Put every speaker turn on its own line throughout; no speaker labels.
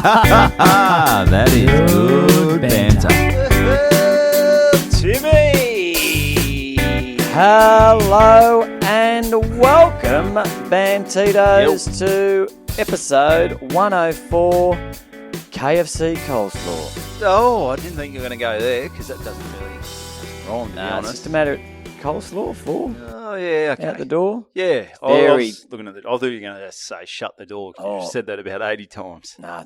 That is good banter.
Timmy!
Hello and welcome, Bantitos, to episode 104, KFC Coleslaw.
Oh, I didn't think you were going to go there because that doesn't really rhyme, to be
It's
honest.
just a matter of coleslaw, full,
Oh, yeah, okay.
out the door.
Yeah, I
Very-
was looking at it. I thought you were going to say shut the door 'cause
Oh.
you've said that about 80 times.
Nah,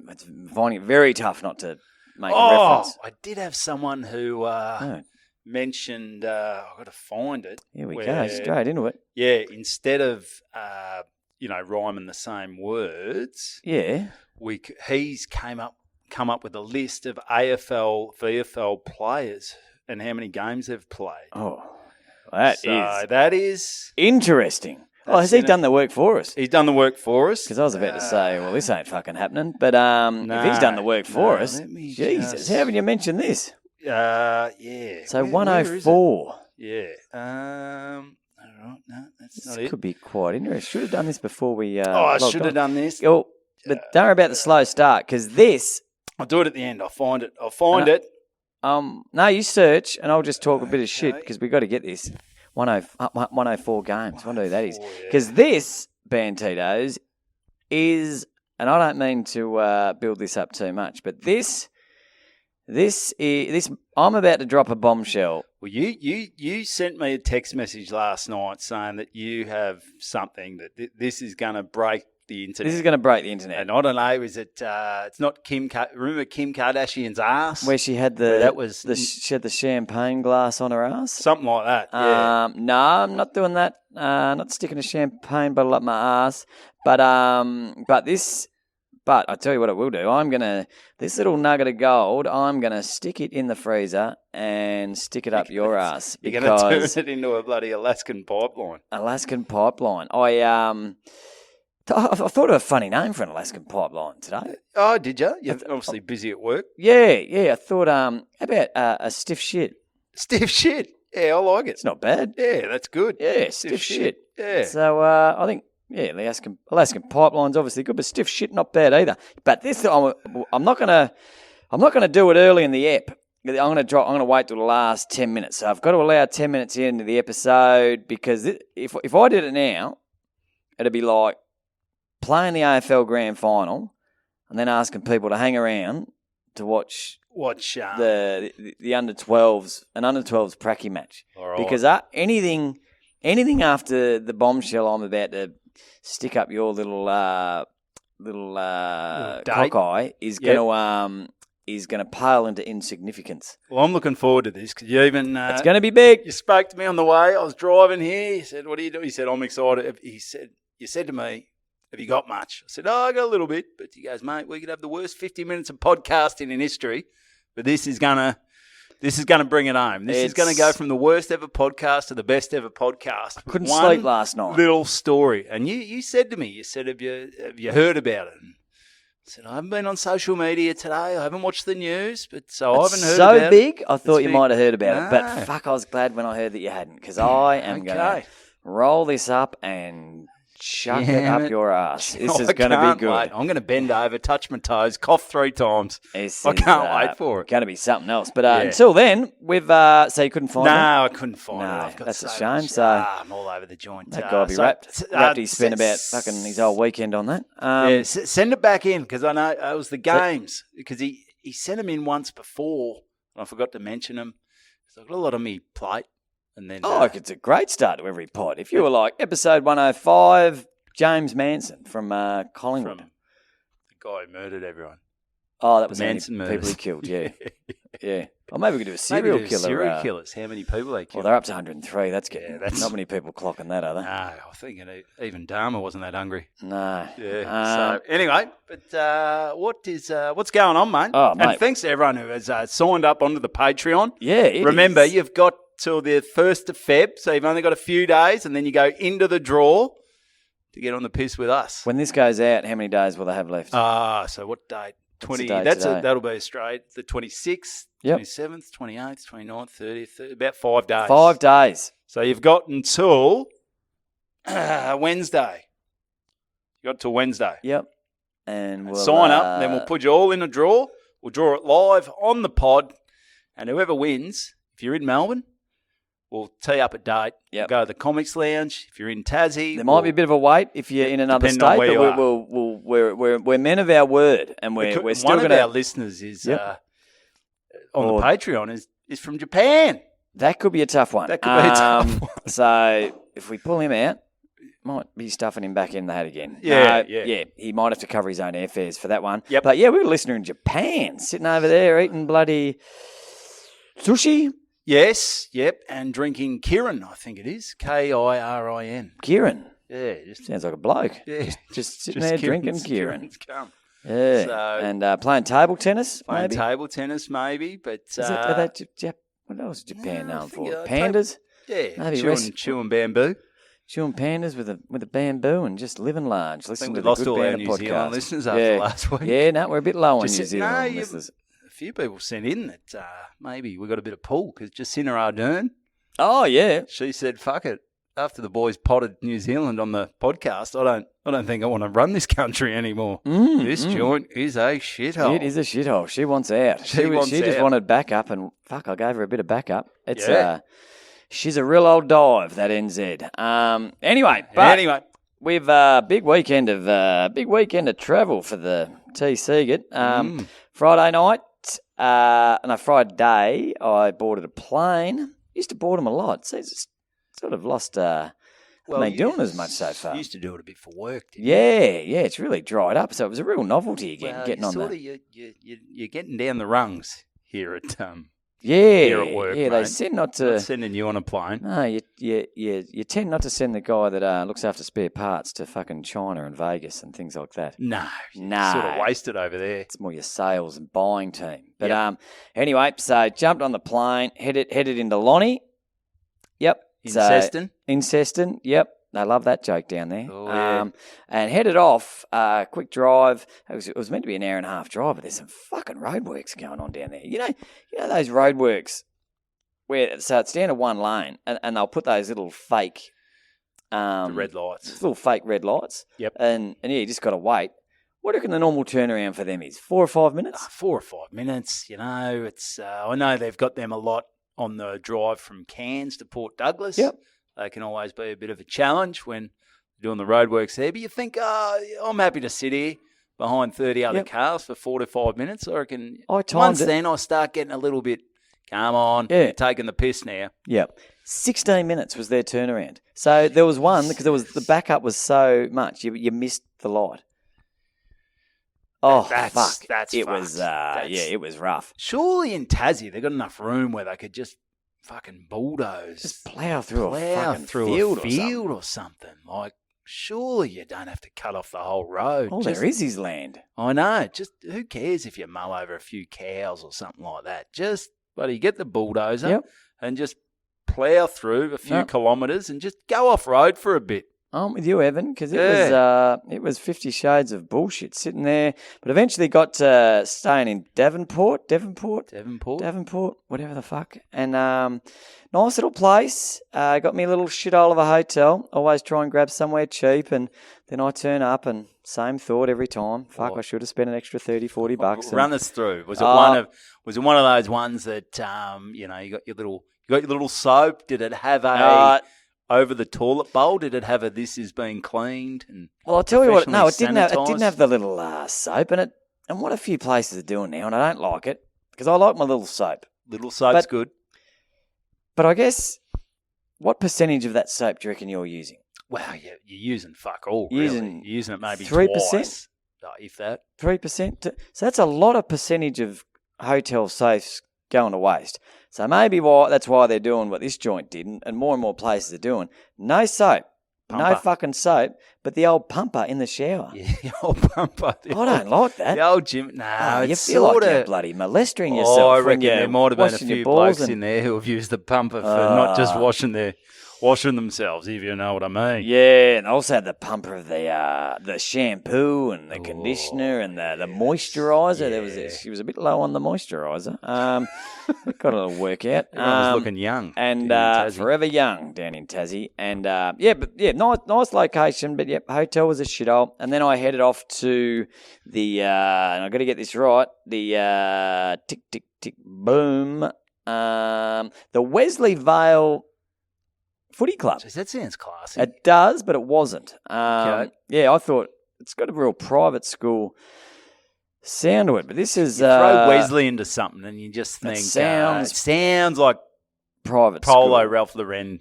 it's finding it very tough not to make a
Oh,
reference.
I did have someone who
Oh,
mentioned, I've got to find it.
here we go,
where-
straight into it.
Yeah, instead of, rhyming the same words,
Yeah.
he's come up with a list of AFL, VFL players and how many games they've played.
Oh, that is interesting. Oh, has
that's
he
in it.
done the work for us?
He's done the work for us.
Because I was about to say, well, this ain't fucking happening. But if he's done the work for us,
let me
Jesus,
just-
how haven't you mentioned this?
Yeah.
So
Where is it?
104.
Yeah. All right. No, that's not
This
it.
could be quite interesting. Should have done this before we.
I
logged
should have
on.
done this.
Oh, but don't worry about the slow start because this.
I'll do it at the end. I'll find it.
No, you search and I'll just talk a bit of shit
Okay.
because we got to get this 104 games. I wonder who that is.
104, yeah.
Because this Bantitos is, and I don't mean to build this up too much, but this I'm about to drop a bombshell.
Well, you sent me a text message last night saying that you have something that this is going to break the internet.
This is going to break the internet.
And I don't know, is it? It's not remember Kim Kardashian's ass?
Where she had she had the champagne glass on her ass.
Something like that. Yeah.
No, I'm not doing that. Not sticking a champagne bottle up my ass. But I tell you what, it will do. This little nugget of gold. I'm gonna stick it in the freezer and stick it up your ass
You're going to
because
turn it into a bloody Alaskan pipeline.
Alaskan pipeline. I thought of a funny name for an Alaskan pipeline today.
Oh, did you? You're obviously busy at work.
Yeah. I thought, how about a stiff shit?
Stiff shit. Yeah, I like it.
It's not bad.
Yeah, that's good.
Yeah, stiff shit.
Yeah.
So I think, yeah, Alaskan pipeline's obviously good, but stiff shit not bad either. But this, I'm not gonna do it early in the ep. I'm gonna wait till the last 10 minutes. So I've got to allow 10 minutes into the episode because if I did it now, it'd be like playing the AFL Grand Final and then asking people to hang around to watch the under 12s an under 12s pracky match.
All right.
Because anything after the bombshell I'm about to stick up your little
date.
cockeye is going to pale into insignificance.
Well, I'm looking forward to this because you even
It's going to be big.
you spoke to me on the way. I was driving here. You said, "What do you do?" He said, "I'm excited." He said, "You said to me, have you got much?" I said, "Oh, I got a little bit." But he goes, "Mate, we could have the worst 50 minutes of podcasting in history, but this is gonna bring it home. This is going to go from the worst ever podcast to the best ever podcast."
Couldn't
One
sleep last night.
Little story, and you said to me, you said, "Have you heard about it?" And I said, "I haven't been on social media today. I haven't watched the news, but I haven't heard
so
about it."
big, I thought
It's
you
big.
might have heard about it.
No.
But fuck, I was glad when I heard that you hadn't because I am going to
Okay.
roll this up and chuck it
Damn
up
it.
your ass. This is
I
going to be
can't
good.
wait. I'm going to bend over, touch my toes, cough 3 times.
This
I
is,
can't wait for it.
Going to be something else. But
Yeah.
until then, we've so you couldn't find it.
No, I couldn't find it.
No,
I've got
that's a
so
shame,
much-
so
I'm all over the joint.
That guy will be wrapped. He spent about fucking his whole weekend on that.
Send it back in because I know it was the games because he sent them in once before and I forgot to mention them. So I've got a lot on me plate. And then
It's a great start to every pod. If you were like episode 105, James Manson from Collingwood.
from the guy who murdered everyone.
Oh, that was
The
the
Manson
people he
murders.
killed, yeah. Yeah. Or maybe we could do a
Maybe
serial
do
killer.
Serial killers. How many people they
Well,
killed?
they're up to 103. That's getting
that's-
not many people clocking that, are they?
No, I think even Dharma wasn't that hungry.
No.
Yeah. So anyway, but what's going on, mate?
Oh,
And
mate.
thanks to everyone who has signed up onto the Patreon.
Yeah, it
Remember,
is.
you've got till the 1st of Feb, so you've only got a few days, and then you go into the draw to get on the piss with us.
When this goes out, how many days will they have left?
So what date?
What's the
20.
date
That's
today?
that'll be Australia. The 26th,
Yep.
27th, 28th, 29th, 30th, about 5 days.
5 days.
So you've got until Wednesday. You got till Wednesday.
Yep. and we'll
sign up. Then we'll put you all in a draw. We'll draw it live on the pod, and whoever wins, if you're in Melbourne, we'll tee up a date.
Yep.
We'll go to the Comics Lounge. If you're in Tassie,
There might be a bit of a wait if you're in another
depending on
state,
where
but
you
we're men of our word, and we're still
one
going
of our
to.
listeners is
Yep.
On the Patreon is from Japan.
That could be a tough one.
That could be a tough one.
So if we pull him out, might be stuffing him back in the hat again.
Yeah.
He might have to cover his own airfares for that one.
Yep.
But yeah, we were a listener in Japan, sitting over there eating bloody sushi.
Yes, yep, and drinking Kirin, I think it is, Kirin.
Kieran.
Yeah, just
Sounds like a bloke.
yeah,
Just sitting there drinking
Kirin's
Kieran.
come.
Yeah.
So-
And playing table tennis,
Playing
maybe.
table tennis, maybe, but
Is that, are that what else is Japan
no, I
known
think,
for? Pandas?
yeah,
maybe
chewing bamboo.
Chewing pandas with a bamboo and just living large.
I
Listening
think
to
we
the
lost
Good
all our
Banter
New Zealand
podcast.
listeners after last week.
Yeah, no, we're a bit low on
Just
New
no,
Zealand
you-
listeners.
A few people sent in that maybe we got a bit of pull because Jacinta Ardern,
Oh yeah,
she said, "Fuck it." After the boys potted New Zealand on the podcast, I don't think I want to run this country anymore. This joint is a shithole.
it is a shithole. She wants out.
She wants
just
out.
wanted backup, and fuck, I gave her a bit of backup. It's
Yeah.
she's a real old dive, that NZ. Anyway, we've big weekend of travel for the T Siegert. Friday night, Friday day, I boarded a plane. Used to board them a lot. So it's sort of lost. Haven't been doing as much so far.
Used to do it a bit for work. Didn't you?
Yeah, it's really dried up. So it was a real novelty again,
Well,
getting on
sort
that.
of, you're getting down the rungs here at
Yeah,
at work,
yeah. They
mate.
said not
not
to.
sending you on a plane.
No, you tend not to send the guy that looks after spare parts to fucking China and Vegas and things like that.
No,
No.
sort of wasted over there.
It's more your sales and buying team. But
Yep.
anyway, so jumped on the plane, headed into Lonnie. Yep.
In
So-
Seston.
In Seston, yep. They love that joke down there.
Oh, yeah.
And headed off, quick drive. It was meant to be an hour and a half drive, but there's some fucking roadworks going on down there. You know those roadworks where so it's down to one lane, and they'll put those little fake,
The red lights.
little fake red lights.
Yep.
And yeah, you just got to wait. What do you reckon the normal turnaround for them is? 4 or 5 minutes?
4 or 5 minutes. It's. I know they've got them a lot on the drive from Cairns to Port Douglas.
Yep.
They can always be a bit of a challenge when doing the roadworks there. But you think, I'm happy to sit here behind 30 other
Yep.
cars for 4 to 5 minutes. I reckon
I timed
once
it.
then I start getting a little bit, come on,
Yeah.
you're taking the piss now.
Yep. 16 minutes was their turnaround. So there was one because the backup was so much you missed the light. Oh,
That's
fuck!
fucked.
It was it was rough.
Surely in Tassie they've got enough room where they could just fucking bulldoze.
Just plough through a
plow
fucking
through
field,
a field or something. Like, surely you don't have to cut off the whole road.
All there is land.
I know. Just who cares if you mow over a few cows or something like that? Just, buddy, get the bulldozer
Yep.
and just plough through a few
Yep.
kilometres and just go off road for a bit.
I'm with you, Evan, because it was 50 shades of bullshit sitting there. But eventually got staying in Devonport, whatever the fuck. And nice little place. Got me a little shithole of a hotel. Always try and grab somewhere cheap. And then I turn up and same thought every time. Fuck,
What?
I should have spent an extra 30, 40 bucks.
Run us through. Was it one of those ones that you got your little soap? Did it have a over the toilet bowl? Did it have a "this is being cleaned"? And
Well, I'll tell you what. No, it didn't have. It
sanitised?
didn't have the little soap, and what a few places are doing now, and I don't like it because I like my little soap.
Little soap's
But-
good.
But I guess, what percentage of that soap do you reckon you're using?
Well, you're using fuck all.
Using
You're using it maybe
3%?
twice, if that.
3%. So that's a lot of percentage of hotel safes going to waste. So maybe that's why they're doing what this joint did, and more places are doing. No soap, no
Pumper.
fucking soap, but the old pumper in the shower.
Yeah, the old pumper.
I don't like that.
The old gym. No,
Oh, you
it's
feel like
sort
you're
of.
bloody molesting yourself.
I
when
reckon
you're
there might have been a
washing your
few
balls
blokes
and-
in there who have used the pumper for not just washing their washing themselves, if you know what I mean.
Yeah, and I also had the pumper of the shampoo and the conditioner and the moisturiser.
Yeah.
She was a bit low on the moisturiser. Got a little workout.
Everyone was looking young.
And
down in Tassie.
forever young down in Tassie. And nice location. But hotel was a shithole. And then I headed off to the and I got to get this right. The tick tick tick boom. The Wesley Vale Footy Club.
Jeez, that sounds classy.
It does, but it wasn't.
Okay.
Yeah, I thought it's got a real private school sound to it, but this is
You throw Wesley into something and you just think
sounds-
it sounds like
private
Polo
school.
Ralph Lauren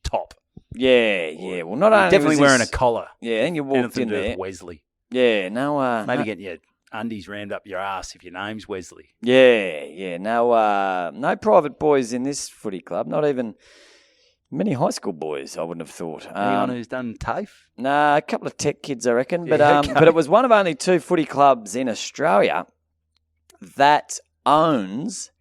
top.
Yeah. Well, not only
Definitely
was
wearing
this-
a collar.
Yeah, and you walked
Anything
in
to do with
there.
Wesley.
Yeah, no.
Maybe
no,
getting your undies rammed up your ass if your name's Wesley.
Yeah. No private boys in this footy club. Not even many high school boys. I wouldn't have thought.
Anyone who's done TAFE?
Nah, a couple of tech kids, I reckon. But
Yeah, okay.
but it was one of only 2 footy clubs in Australia that owns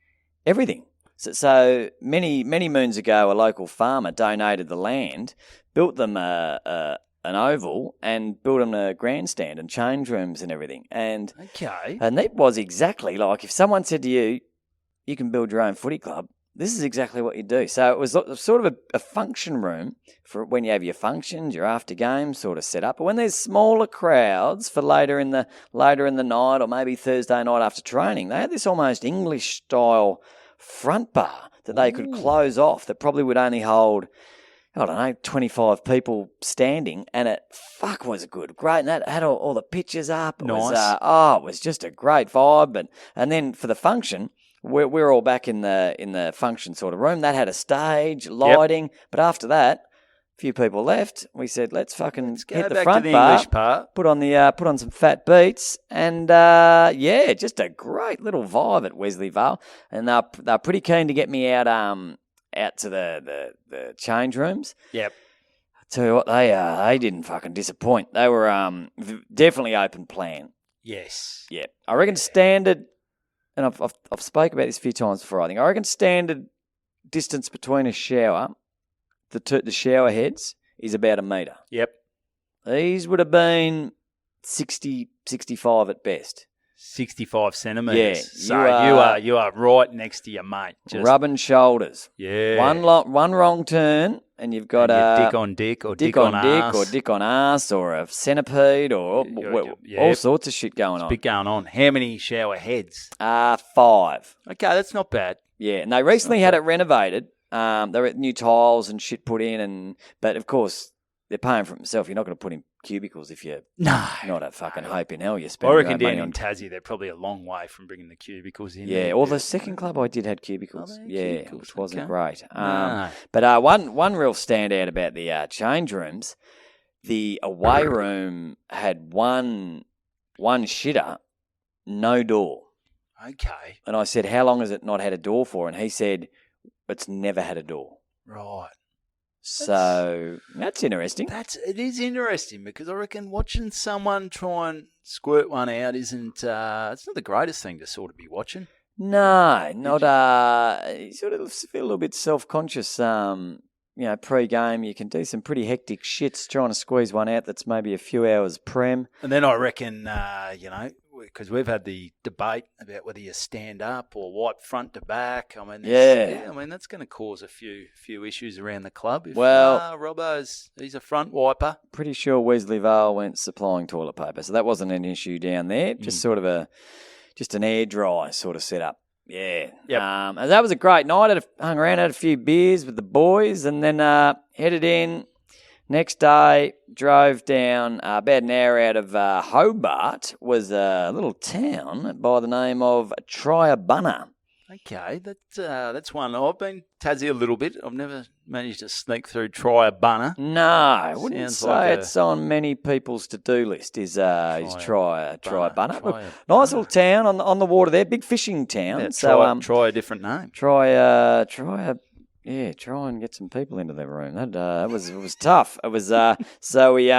everything. So many moons ago, a local farmer donated the land, built them an oval, and built them a grandstand and change rooms and everything. And
Okay.
it was exactly like if someone said to you, "You can build your own footy club." This is exactly what you do. So it was sort of a function room for when you have your functions, your after games sort of set up. But when there's smaller crowds for later in the night or maybe Thursday night after training, they had this almost English style front bar that they could close off that probably would only hold, I don't know, 25 people standing, and it was good. Great, and that had all the pictures up. It
Nice.
Was, it was just a great vibe. And then for the function, we're all back in the function sort of room. That had a stage, lighting. But after that, a few people left. We said, let's fucking
Go
hit the
back
front
to the
bar,
English part.
put on some fat beats, and just a great little vibe at Wesley Vale. And they're pretty keen to get me out to the change rooms.
Yep.
Tell you what, they didn't fucking disappoint. They were definitely open plan.
Yes.
Yeah, I reckon standard, and I've spoke about this a few times before. I reckon standard distance between a shower, the shower heads, is about 1 metre.
Yep.
These would have been 60, 65 at best.
65 centimetres.
Yeah,
So you are right next to your mate. Just,
Rubbing shoulders.
yeah.
One wrong turn, and you've got
And
a
your dick on dick or
dick
dick on
on dick
arse.
or dick on arse or a centipede or
Yeah.
all sorts of shit going on.
Bit going on. How many shower heads?
5.
Okay, that's not bad.
Yeah, and they recently had it renovated. There were new tiles and shit put in, but of course they're paying for it themselves. You're not going to put in cubicles if you're
No.
not a fucking hope in hell. You're
I
spending
reckon
your own
down
money
in
on.
Tassie, they're probably a long way from bringing the cubicles in.
Yeah,
there.
or the second club I did had cubicles.
Oh, they had
Yeah,
cubicles,
which wasn't
okay.
great.
No.
But one real standout about the change rooms, the away room had one shitter, no door.
Okay.
And I said, how long has it not had a door for? And he said, it's never had a door.
Right.
So that's interesting.
It is interesting because I reckon watching someone try and squirt one out isn't it's not the greatest thing to sort of be watching.
No, not you sort of feel a little bit self-conscious. Pre-game you can do some pretty hectic shits trying to squeeze one out that's maybe a few hours prem.
And then I reckon because we've had the debate about whether you stand up or wipe front to back. I mean, that's going to cause a few issues around the club. If,
Well-
he's a front wiper.
Pretty sure Wesley Vale went supplying toilet paper, so that wasn't an issue down there. Just sort of just an air dry sort of setup. Yeah.
Yep.
And that was a great night. Hung around, had a few beers with the boys, and then headed in. Next day, drove down about an hour out of Hobart, was a little town by the name of Triabunna.
Okay, that's one. I've been Tassie a little bit. I've never managed to sneak through Triabunna.
No, I wouldn't
Sounds
say
like
it's on many people's to-do list. Is Triabunna.
Triabunna.
Nice little town on the water there, big fishing town.
Yeah,
So
try a different name.
try and get some people into their room. That was tough. It was so we they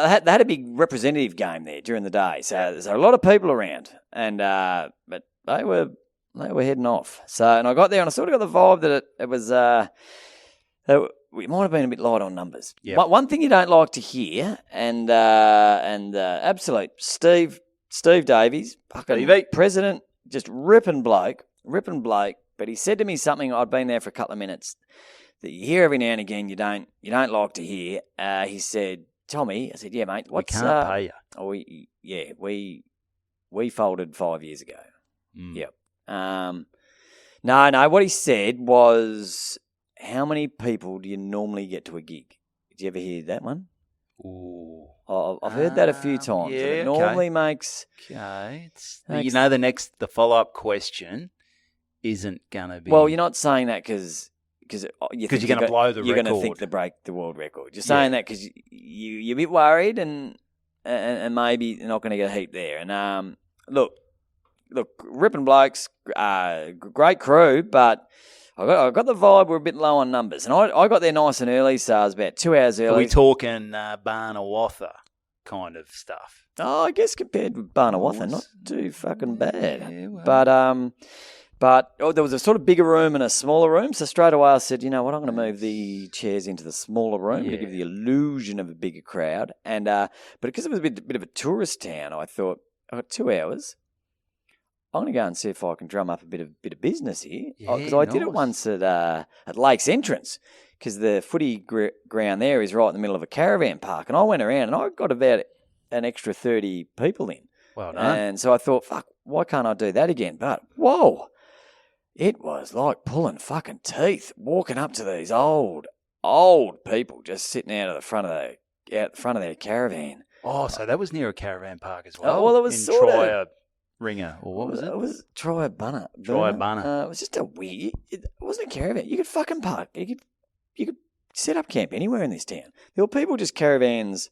had a big representative game there during the day. So there's a lot of people around, and but they were heading off. So and I got there and I sort of got the vibe that it was We might have been a bit light on numbers.
Yep.
But one thing you don't like to hear, and absolute Steve Davies, fucking
Stevie.
president, just ripping bloke. But he said to me something. I'd been there for a couple of minutes that you hear every now and again. You don't like to hear. He said, "Tommy," I said, "Yeah, mate.
We can't pay you."
Oh, we folded 5 years ago. Yep. No. What he said was, how many people do you normally get to a gig? Did you ever hear that one?
Ooh.
I've heard that a few times.
Yeah,
and it
okay.
normally makes...
Okay.
Makes-
The follow-up question isn't going to be...
Well, you're not saying that because you're
going to blow the
You're going to
record.
think to break the world record. You're saying that because you're a bit worried and maybe you're not going to get a heap there. And look, ripping blokes, great crew, but I got the vibe we're a bit low on numbers. And I got there nice and early, so I was about 2 hours early.
Are we talking Barnawatha kind of stuff?
Oh, I guess compared with Barnawatha, not too fucking bad.
Yeah, well.
But there was a sort of bigger room and a smaller room, so straight away I said, you know what, I'm going to move the chairs into the smaller room to give the illusion of a bigger crowd. And but because it was a bit of a tourist town, I thought, I got 2 hours. I'm going to go and see if I can drum up a bit of business here. Because I did it once at Lakes Entrance, because the footy ground there is right in the middle of a caravan park. And I went around and I got about an extra 30 people in.
Well done.
And so I thought, fuck, why can't I do that again? But, whoa, it was like pulling fucking teeth, walking up to these old people just sitting out the front of their caravan.
Oh, so that was near a caravan park as well?
Well, it was
in
sort of...
Troyer Ringer, or what was it?
It was Troyer Bunner.
Bunner.
It was just a weird... It wasn't a caravan. You could fucking park. You could set up camp anywhere in this town. There were people just caravans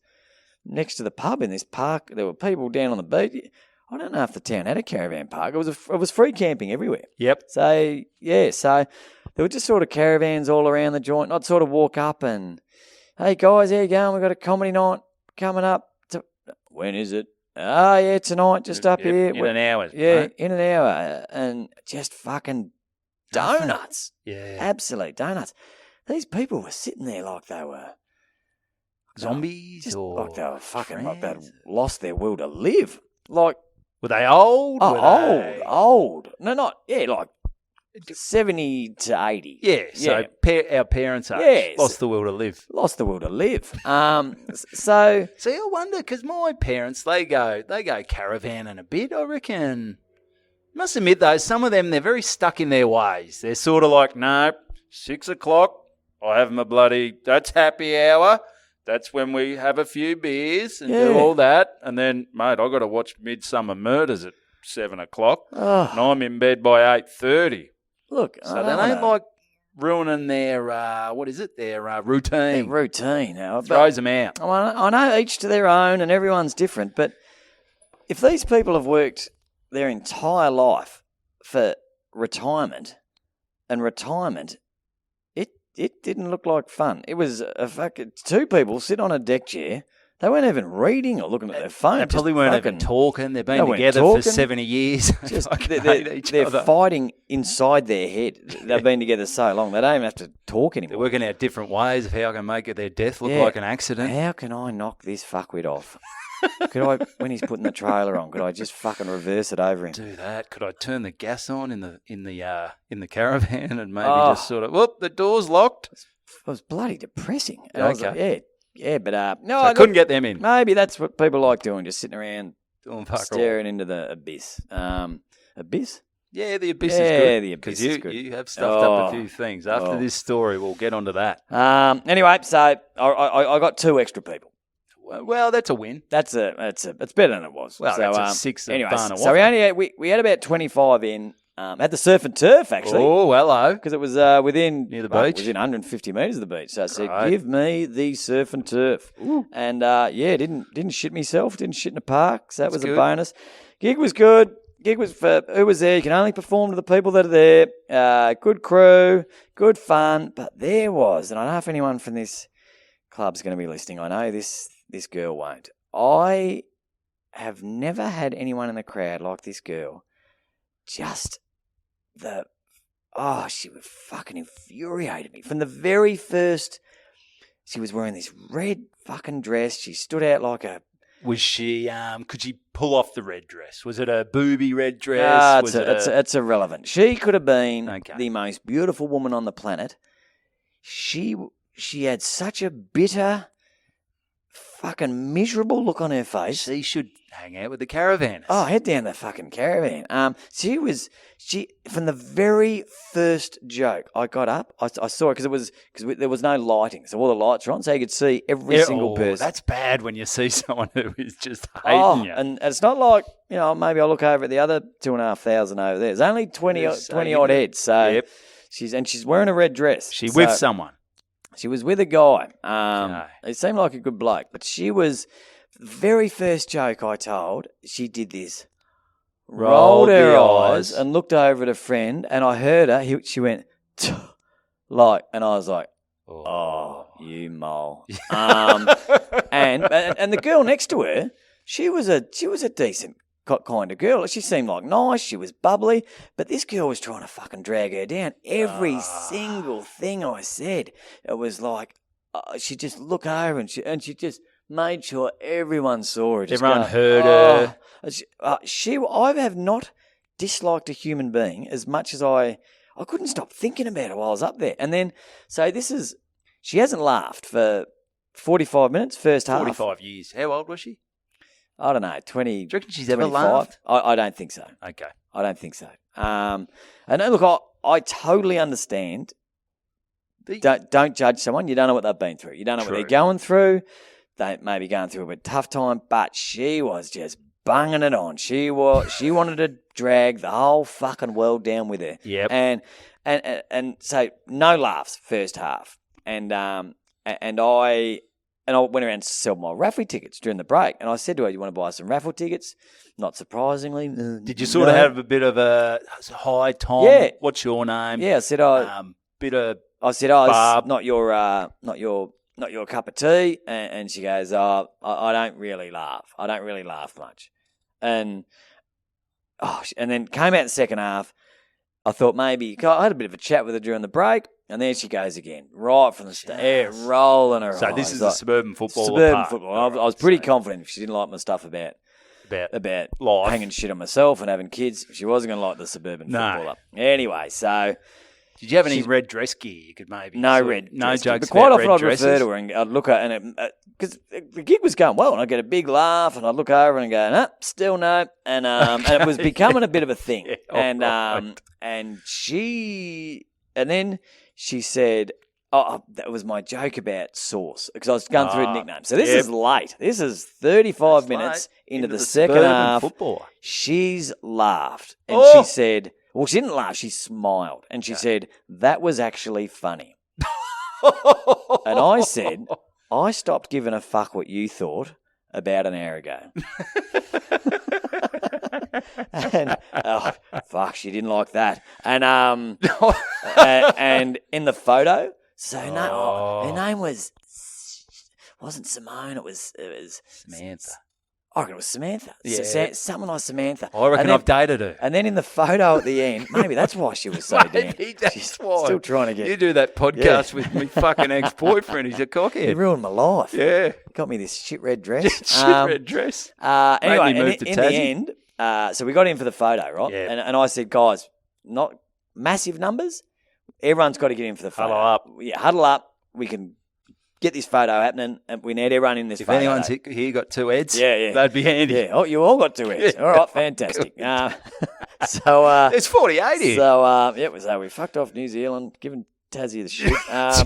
next to the pub in this park. There were people down on the beach. I don't know if the town had a caravan park. It was free camping everywhere.
Yep.
So, yeah, there were just sort of caravans all around the joint. I'd sort of walk up and, hey, guys, how you going? We've got a comedy night coming up. When is it? Oh, yeah, tonight, just up here.
In an hour.
Yeah,
Right?
in an hour. And just fucking donuts.
Yeah.
Absolute donuts. These people were sitting there like they were...
Zombies
just
or...
like they were fucking... Like they'd
friends?
lost their will to live. Like...
Were they old?
Old. No, not... Yeah, like 70 to 80.
Yeah, so our parents' age
Yes.
lost the will to live.
Lost the will to live. So...
See, I wonder, because my parents, they go caravanning a bit, I reckon. Must admit, though, some of them, they're very stuck in their ways. They're sort of like, no, 6 o'clock, I have my that's happy hour. That's when we have a few beers and do all that. And then, mate, I got to watch Midsummer Murders at 7 o'clock.
Oh.
And I'm in bed by 8:30.
Look,
So they don't like ruining their, their routine.
routine.
Throws them out.
I know each to their own and everyone's different, but if these people have worked their entire life for retirement, it didn't look like fun. It was a fucking 2 people sit on a deck chair. They weren't even reading or looking at their phone.
They probably weren't even talking. They've been together for 70 years.
Just,
hate each
they're
other.
fighting inside their head. They've been together so long, they don't even have to talk anymore.
They're working out different ways of how I can make their death look like an accident.
How can I knock this fuckwit off? Could I, when he's putting the trailer on, could I just fucking reverse it over him?
Do that. Could I turn the gas on in the caravan and maybe just sort of, whoop, the door's locked?
It was bloody depressing. And
Okay.
I was like, yeah, but no,
So I couldn't get them in.
Maybe that's what people like doing, just sitting around
Doing fuck all.
staring into the abyss. Abyss?
Yeah, the abyss is
Yeah,
good.
the abyss
'Cause
is good.
you have stuffed up a few things. After this story, we'll get onto that.
Anyway, so I got 2 extra people.
Well, that's a win.
It's better than it was.
Well,
so,
that's a 6 of
anyway,
Barnawatha.
so we had about 25 in. At the surf and turf, actually.
Oh, hello.
Because it was within...
Near the
well,
beach?
within 150 metres of the beach. So I said,
Right.
give me the surf and turf.
Ooh.
And, didn't shit myself. Didn't shit in the park. So that was
good.
a bonus. Gig was good. Gig was for who was there. You can only perform to the people that are there. Good crew. Good fun. But there was, and I don't know if anyone from this club's going to be listening. I know this girl won't. I have never had anyone in the crowd like this girl. Just she was fucking infuriated me. From the very first, she was wearing this red fucking dress. She stood out like a...
Was she, could she pull off the red dress? Was it a booby red dress?
It's irrelevant. She could have been
Okay.
the most beautiful woman on the planet. She had such a bitter, fucking miserable look on her face.
She should hang out with the caravanners.
Oh, head down the fucking caravan. She from the very first joke I got up, I saw it because there was no lighting, so all the lights were on, so you could see every single person.
That's bad when you see someone who is just hating you.
And it's not like, maybe I look over at the other 2,500 over there. There's only 20 odd heads, so
Yep.
she's wearing a red dress.
She with someone.
She was with a guy.
Okay.
It seemed like a good bloke, but she was the very first joke I told. She did this, rolled her
the
eyes,
eyes.
and looked over at a friend, and I heard her. She went like, and I was like, "Oh, you mole." and the girl next to her, she was a decent kind of girl. She seemed like nice. She was bubbly, but this girl was trying to fucking drag her down. Every single thing I said, it was like she just looked over and she just made sure everyone saw her.
Everyone heard her.
I have not disliked a human being as much as I couldn't stop thinking about her while I was up there. And then, she hasn't laughed for 45 minutes, first half.
45 years. How old was she?
I don't know, 20.
Do you reckon she's ever
25?
laughed?
I don't think so.
Okay.
I don't think so. And look, I totally understand. Don't judge someone. You don't know what they've been through. You don't know what they're going through. They may be going through a bit tough time, but she was just bunging it on. She wanted to drag the whole fucking world down with her.
Yep.
And so no laughs first half. And I went around to sell my raffle tickets during the break. And I said to her, "You want to buy some raffle tickets?" Not surprisingly.
Did you sort of have a bit of a hi, Tom?
Yeah.
What's your name?
Yeah, I said,
bit of
it's
Barb.
not your cup of tea. And she goes, I don't really laugh. I don't really laugh much. And then came out in the second half. I thought maybe, I had a bit of a chat with her during the break. And there she goes again, right from the start, rolling her eyes.
So this is the suburban football.
Suburban football. I was pretty confident if she didn't like my stuff about
life,
hanging shit on myself and having kids, she wasn't going to like the suburban footballer. Anyway, so...
Did you have any red dress gear you could maybe...
No
jokes
but quite
about
often
red
I'd
dresses?
refer to her and I'd look at her, and because the gig was going well, and I'd get a big laugh, and I'd look over and go, "No, still no," and and it was becoming a bit of a thing.
Yeah,
and then she said, that was my joke about sauce, because I was going through the nicknames. So this is late. This is 35 minutes into the second half.
Footballer.
She's laughed, and she said... Well, she didn't laugh. She smiled. And she said, "That was actually funny." And I said, "I stopped giving a fuck what you thought about an hour ago." And, fuck, she didn't like that. And and in the photo, her name wasn't Simone. It was
Samantha.
I reckon it was Samantha.
Yeah.
Something like Samantha.
I reckon I've dated her.
And then in the photo at the end, maybe that's why she was so damn.
That's why.
Still trying to get...
You do that podcast with my fucking ex-boyfriend. He's a cockhead.
He ruined my life.
Yeah.
Got me this shit red dress.
Red dress.
Anyway,
moved to
in
Tassie.
the end, so we got in for the photo, right?
Yeah.
And I said, "Guys, not massive numbers. Everyone's got to get in for the photo.
Huddle up.
Yeah, huddle up. We can get this photo happening, and we need everyone in this
If
photo.
anyone's here got two heads,
Yeah.
that'd be handy.
Yeah. Oh, you all got two heads. All right, fantastic.
There's 48 here.
So we fucked off New Zealand, giving Tassie the shit.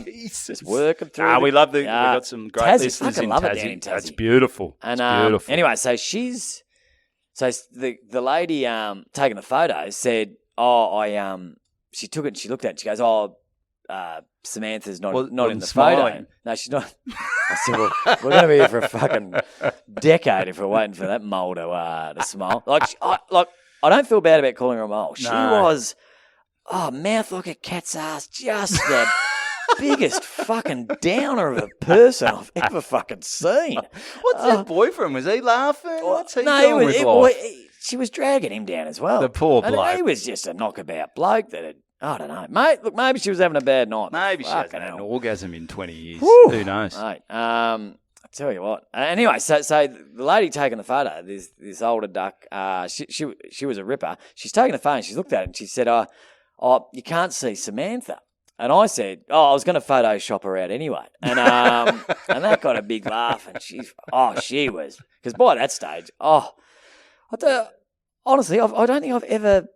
Jesus.
Just working through.
We love we got some great
Tassie,
listeners
fucking
in
love it
Tassie.
down in Tassie.
That's beautiful.
And
it's beautiful.
anyway, so the lady taking the photo said, she took it and she looked at it and she goes, Samantha's not in the
smiling.
photo. No, she's not. I said, well, we're going to be here for a fucking decade if we're waiting for that mole to smile. I don't feel bad about calling her a mole. She was, mouth like a cat's ass, just the biggest fucking downer of a person I've ever fucking seen.
What's her boyfriend? Was he laughing? What's he doing with life?
She was dragging him down as well.
The poor
And
bloke.
he was just a knockabout bloke that had I don't know, mate. Look, maybe she was having a bad night.
Maybe she hasn't
Fucking
had an
hell.
orgasm in 20 years.
Whew.
Who knows?
Mate, I tell you what. Anyway, so the lady taking the photo, this older duck, she was a ripper. She's taking the phone. She's looked at it and she said, "Oh, you can't see Samantha." And I said, "Oh, I was going to Photoshop her out anyway." And and that got a big laugh. And she was, because by that stage, honestly, I don't think I've ever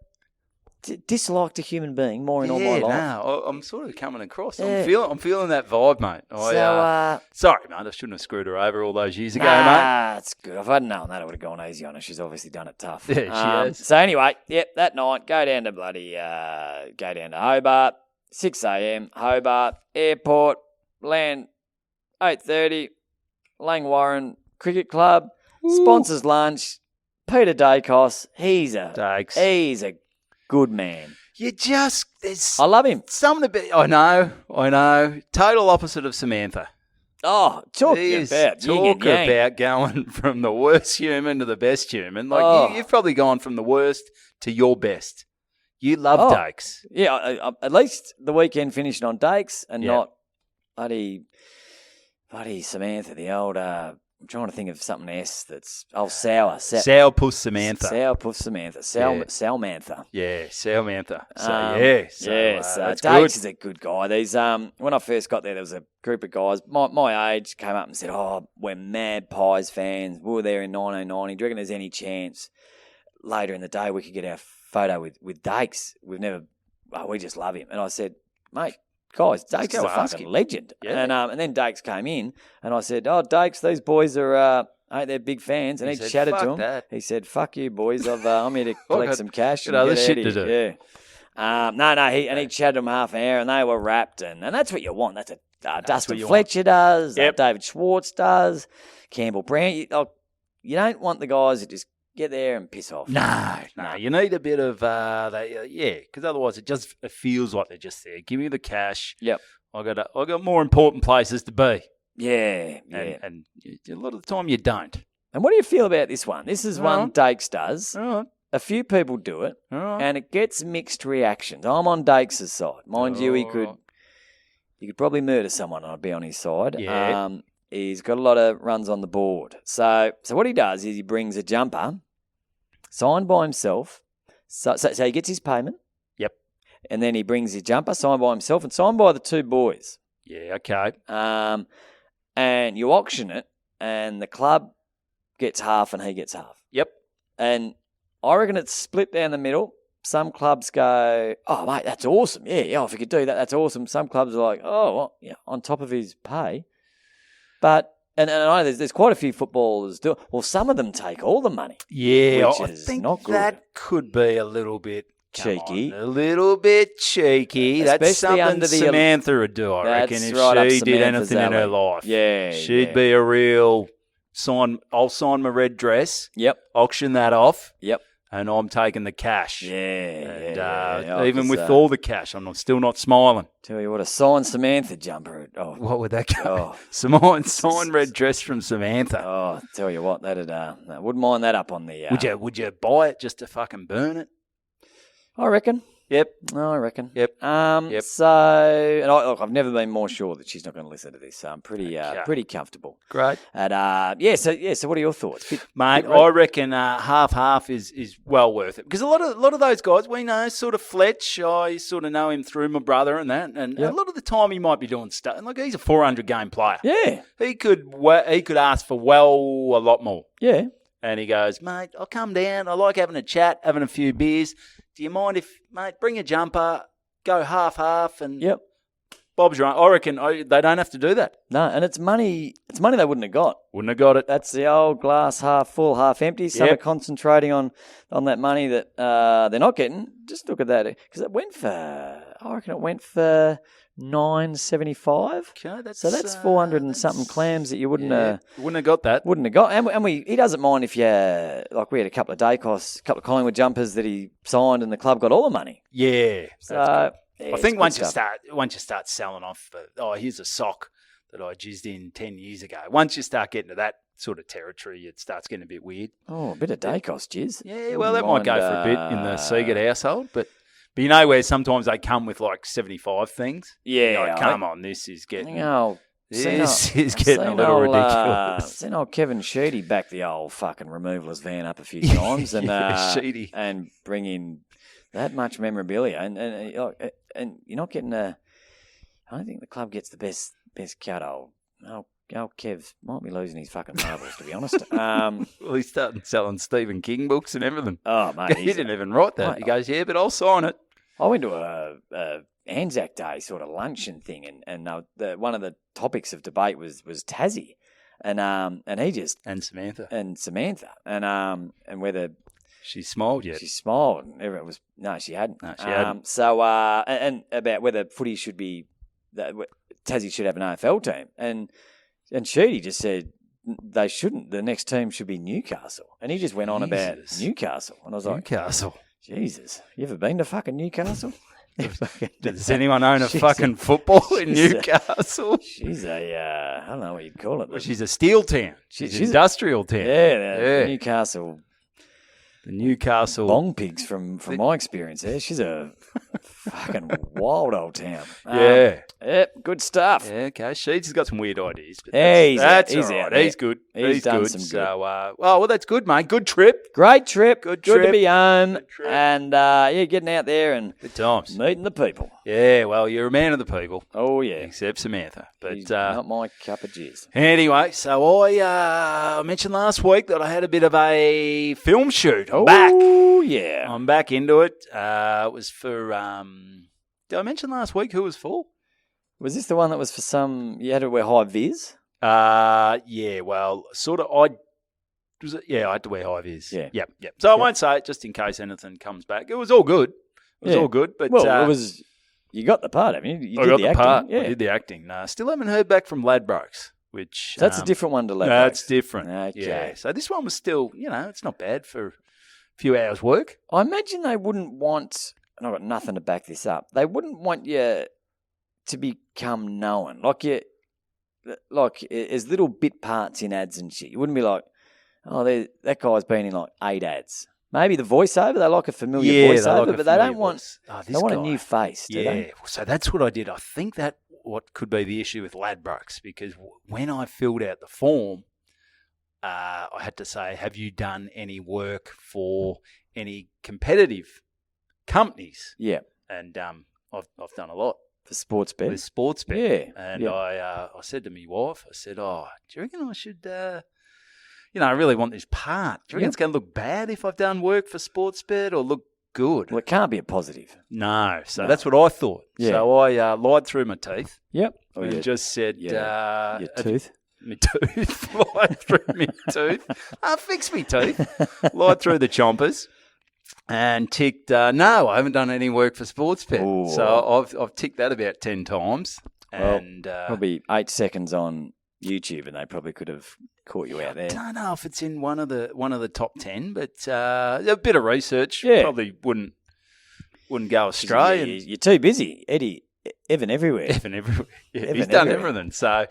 disliked a human being more in all my life.
No, I'm sort of coming across.
Yeah.
I'm feeling that vibe, mate. Sorry, mate. I shouldn't have screwed her over all those years ago, mate.
It's good. If I'd known that, I would have gone easy on her. She's obviously done it tough.
Yeah, she has.
So anyway, that night, go down to Hobart, 6 a.m. Hobart Airport, land 8:30. Langwarrin Cricket Club sponsors lunch. Peter Daicos, he's a good man.
There's
I love him.
something a bit. I know. Total opposite of Samantha.
Oh, talk about
going from the worst human to the best human. Like you've probably gone from the worst to your best. You love Daicos.
Yeah, at least the weekend finishing on Daicos and not bloody Samantha, the old. I'm trying to think of something S that's sour.
Sourpuss Samantha.
Sourpuss Samantha. Salmantha.
Yeah, Salmantha.
That's Daicos is a good guy. These when I first got there was a group of guys my age came up and said, "Oh, we're mad Pies fans. We were there in 1990. Do you reckon there's any chance later in the day we could get our photo with Daicos? We just love him." And I said, "Mate, guys, Daicos is a fucking legend."
Yeah.
And then Daicos came in and I said, "Oh, Daicos, these boys are they're big fans." And he
said,
chatted
"Fuck
to him.
that."
He said, "Fuck you, boys. I'm here to collect some cash
got
and
other
get
shit
out
to
of
do."
here." Yeah. He chatted to them half an hour and they were wrapped and that's what you want. That's what Dustin
you
Fletcher does.
Yep.
David Schwartz does. Campbell Brown. You don't want the guys that just get there and piss off.
No. You need a bit of because otherwise it feels like they're just there. Give me the cash.
Yep.
I got more important places to be.
Yeah.
And a lot of the time you don't.
And what do you feel about this one? This is one Daicos does.
All right.
A few people do it,
All right.
and it gets mixed reactions. I'm on Daicos' side. Mind you, he could probably murder someone and I'd be on his side.
Yeah.
He's got a lot of runs on the board. So what he does is he brings a jumper signed by himself. So he gets his payment.
Yep.
And then he brings his jumper signed by himself and signed by the two boys.
Yeah, okay.
And you auction it, and the club gets half and he gets half.
Yep.
And I reckon it's split down the middle. Some clubs go, "Oh, mate, that's awesome. Yeah, if you could do that, that's awesome." Some clubs are like, "Oh, well, yeah, on top of his pay." But, and I know there's quite a few footballers do. Well, some of them take all the money.
Yeah,
which
I
is
think
not good.
that could be a little bit
Cheeky.
a little bit cheeky. That's
Especially
something
under the-
Samantha would do, I reckon,
That's
if
right up
she did
Samantha's
anything in her
alley.
life.
Yeah.
She'd be a real I'll sign my red dress,
Yep.
auction that off,
Yep.
and I'm taking the cash.
Yeah.
And
Oh,
even
'cause,
with all the cash, I'm still not smiling.
Tell you what, a signed Samantha jumper. Oh,
What would that go?
Oh.
Sign red dress from Samantha.
oh, tell you what, I wouldn't mind that up on the.
Would you buy it just to fucking burn it?
I reckon.
Yep.
I reckon.
Yep. Yep.
So, and I've never been more sure that she's not going to listen to this. So I'm pretty comfortable.
Great.
And So what are your thoughts,
Mate, I reckon half is well worth it because a lot of those guys we know, sort of Fletch. I sort of know him through my brother and that, and
Yep.
a lot of the time he might be doing stuff. And like he's a 400 game player.
Yeah.
He could ask for a lot more.
Yeah.
And he goes, "Mate, I'll come down. I like having a chat, having a few beers. Do you mind if, mate, bring a jumper, go half, and
Yep.
Bob's right." I reckon they don't have to do that.
No, and it's money. It's money they wouldn't have got.
Wouldn't have got it.
That's the old glass half full, half empty. Some
Yep.
are concentrating on that money that they're not getting. Just look at that because I reckon it went for $9.75.
Okay,
So that's 400 and something clams that you wouldn't
have got that.
got. And he doesn't mind if we had a couple of Daicos, a couple of Collingwood jumpers that he signed, and the club got all the money.
Yeah,
So
that's good.
yeah,
I think
it's good stuff.
once you start selling off, here's a sock that I jizzed in 10 years ago. Once you start getting to that sort of territory, it starts getting a bit weird.
Oh, a bit of Daicos, jizz.
Yeah, well, that might go for a bit in the Siegert household, but But you know where sometimes they come with like 75 things?
Yeah.
You're like, come on, this is getting...
This
is getting a little ridiculous.
Seen old Kevin Sheedy back the old fucking removalist van up a few times
Sheedy.
and bring in that much memorabilia. And you're not getting I don't think the club gets the best cut. Old Kev might be losing his fucking marbles, to be honest.
Well, he's starting selling Stephen King books and everything.
Oh, mate.
He didn't even write that. He goes, yeah, but I'll sign it.
I went to a Anzac Day sort of luncheon thing, and one of the topics of debate was Tassie, and he just
and Samantha
and whether
she smiled yet.
She smiled, and everyone was no, she hadn't.
No, she hadn't.
So and about whether footy should be Tassie should have an AFL team, and Sheedy just said they shouldn't. The next team should be Newcastle, and he just went on about Newcastle, and I was like,
Newcastle.
Jesus, you ever been to fucking Newcastle?
Does anyone own a fucking football in Newcastle?
She's I don't know what you'd call it.
Well, she's a steel town. She's an industrial town.
Yeah, Newcastle.
The Newcastle
bong pigs from my experience there. She's a fucking wild old town. Good stuff.
Yeah, okay. She's got some weird ideas. But
that's
all right. He's good. He's
done
good.
some good.
So, well, that's good, mate. Good trip.
Great trip.
Good
to be home. And, getting out there and
good times.
Meeting the people.
Yeah, well, you're a man of the people.
Oh, yeah.
Except Samantha. But
she's not my cup of jizz.
Anyway, so I mentioned last week that I had a bit of a film shoot. I'm
back. Oh, yeah.
I'm back into it. It was for, did I mention last week who it was for?
Was this the one that was for you had to wear high vis?
Yeah, well, sort of, I had to wear high vis.
Yeah.
Yep. So I won't say it just in case anything comes back. It was all good. All good. But,
well, it was, you got the part, haven't you?
I got the
acting.
part.
Yeah.
I did the acting. Still haven't heard back from Ladbrokes, which...
So that's a different one to Ladbrokes.
That's different.
Okay.
Yeah. So this one was still, it's not bad for a few hours work.
I imagine they wouldn't want, and I've got nothing to back this up, they wouldn't want you to become known. Like as little bit parts in ads and shit. You wouldn't be like, oh, that guy's been in like 8 ads. Maybe the voiceover, they like a familiar voiceover, but they don't want a new face, do they?
Yeah, so that's what I did. I think that what could be the issue with Ladbrokes, because when I filled out the form, I had to say, have you done any work for any competitive companies?
Yeah.
And I've done a lot.
For sports bet?
With sports bet.
Yeah.
And I said to my wife, I said, do you reckon I should... I really want this part. Do you reckon it's going to look bad if I've done work for Sportsbet or look good?
Well, it can't be a positive.
No. So that's what I thought.
Yeah.
So I lied through my teeth.
Yep.
And just said...
your tooth?
My tooth. Lied through my tooth. Fix me teeth. Lied through the chompers. And ticked, no, I haven't done any work for Sportsbet.
Ooh.
So I've ticked that about 10 times. And
probably 8 seconds on YouTube, and they probably could have caught you out there.
I don't know if it's in one of the top 10, but a bit of research probably wouldn't go astray.
You're too busy, Evan everywhere.
Evan everywhere. Yeah, he's done everything. So